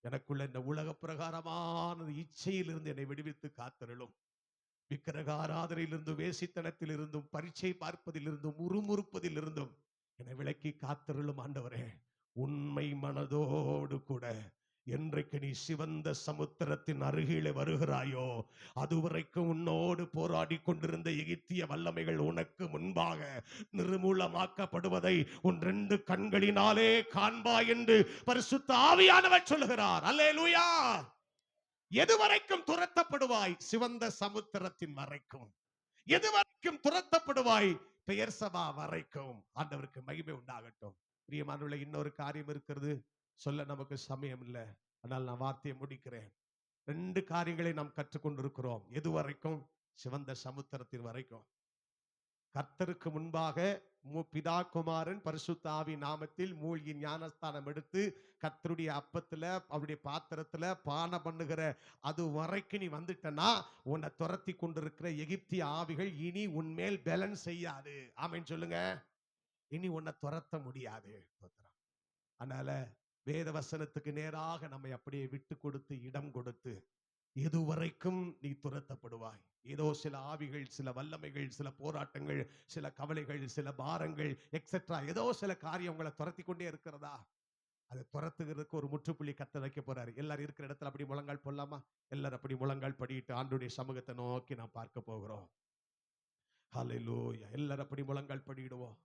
எனக்குள்ள இந்த உலக பிரகாரமான இச்சையிலிருந்து என்னை விடுவித்து காத்தருளும். விக்கிரக ஆராதனையிலிருந்தும், வேசித்தனத்தில் இருந்தும், பரீட்சை பார்ப்பதிலிருந்தும், முறுமுறுப்பதிலிருந்தும் என்னை விலக்கி காத்தருளும் ஆண்டவரே. உண்மை மனதோடு கூட என்றைக்கு நீ சிவந்த சமுத்திரத்தின் அருகிலே வருகிறாயோ, அதுவரைக்கும் உன்னோடு போராடி கொண்டிருந்த எகிப்திய வல்லமைகள் உனக்கு முன்பாக நிர்மூலமாக்கப்படுவதை உன் 2 கண்களினாலே காண்பாய் என்று பரிசுத்த ஆவியானவர் சொல்லுகிறார். அல்லேலூயா. எதுவரைக்கும் துரத்தப்படுவாய்? சிவந்த சமுத்திரத்தின் வரைக்கும். எதுவரைக்கும் துரத்தப்படுவாய்? பெயர் சபா வரைக்கும். ஆண்டவருக்கு மகிமை உண்டாகட்டும். பிரியமானவர்களே, இன்னொரு காரியம் இருக்கிறது, சொல்ல நமக்கு சமயம் இல்லை. ஆனால் நான் வார்த்தையை முடிக்கிறேன். 2 காரியங்களை நாம் கற்றுக்கொண்டிருக்கிறோம். எது வரைக்கும்? சிவந்த சமுத்திரத்தின் வரைக்கும். கர்த்தருக்கு முன்பாக பிதா குமாரன் பரிசுத்த ஆவி நாமத்தில் மூழ்கி ஞானஸ்தானம் எடுத்து கர்த்தருடைய அப்பத்துல அவருடைய பாத்திரத்துல பானம் பண்ணுகிற அது வரைக்கும் நீ வந்துட்டனா, உன்னை துரத்தி கொண்டிருக்கிற எகிப்திய ஆவிகள் இனி உன்மேல் பேலன்ஸ் செய்யாது. ஆமென் சொல்லுங்க. இனி உன்னை துரத்த முடியாது. அதனால வேத வசனத்துக்கு நேராக நம்மை அப்படியே விட்டு கொடுத்து இடம் கொடுத்து, எதுவரைக்கும் நீ துரத்தப்படுவாய்? ஏதோ சில ஆவிகள், சில வல்லமைகள், சில போராட்டங்கள், சில கவலைகள், சில பாரங்கள் எக்ஸெட்ரா, ஏதோ சில காரியம் உங்களை துரத்தி கொண்டே இருக்கிறதா? அதை துரத்துகிறதுக்கு ஒரு முற்றுப்புள்ளி கர்த்தர் வைக்க போறாரு. எல்லாரும் இருக்கிற இடத்துல அப்படி முழங்கால் போடலாமா? எல்லாரும் அப்படி முழங்கால் படிட்டு ஆண்டவருடைய சமூகத்தை நோக்கி நாம் பார்க்க போகிறோம். ஹல்லேலூயா. எல்லாரும் அப்படி முழங்கால் படிடுவோம்.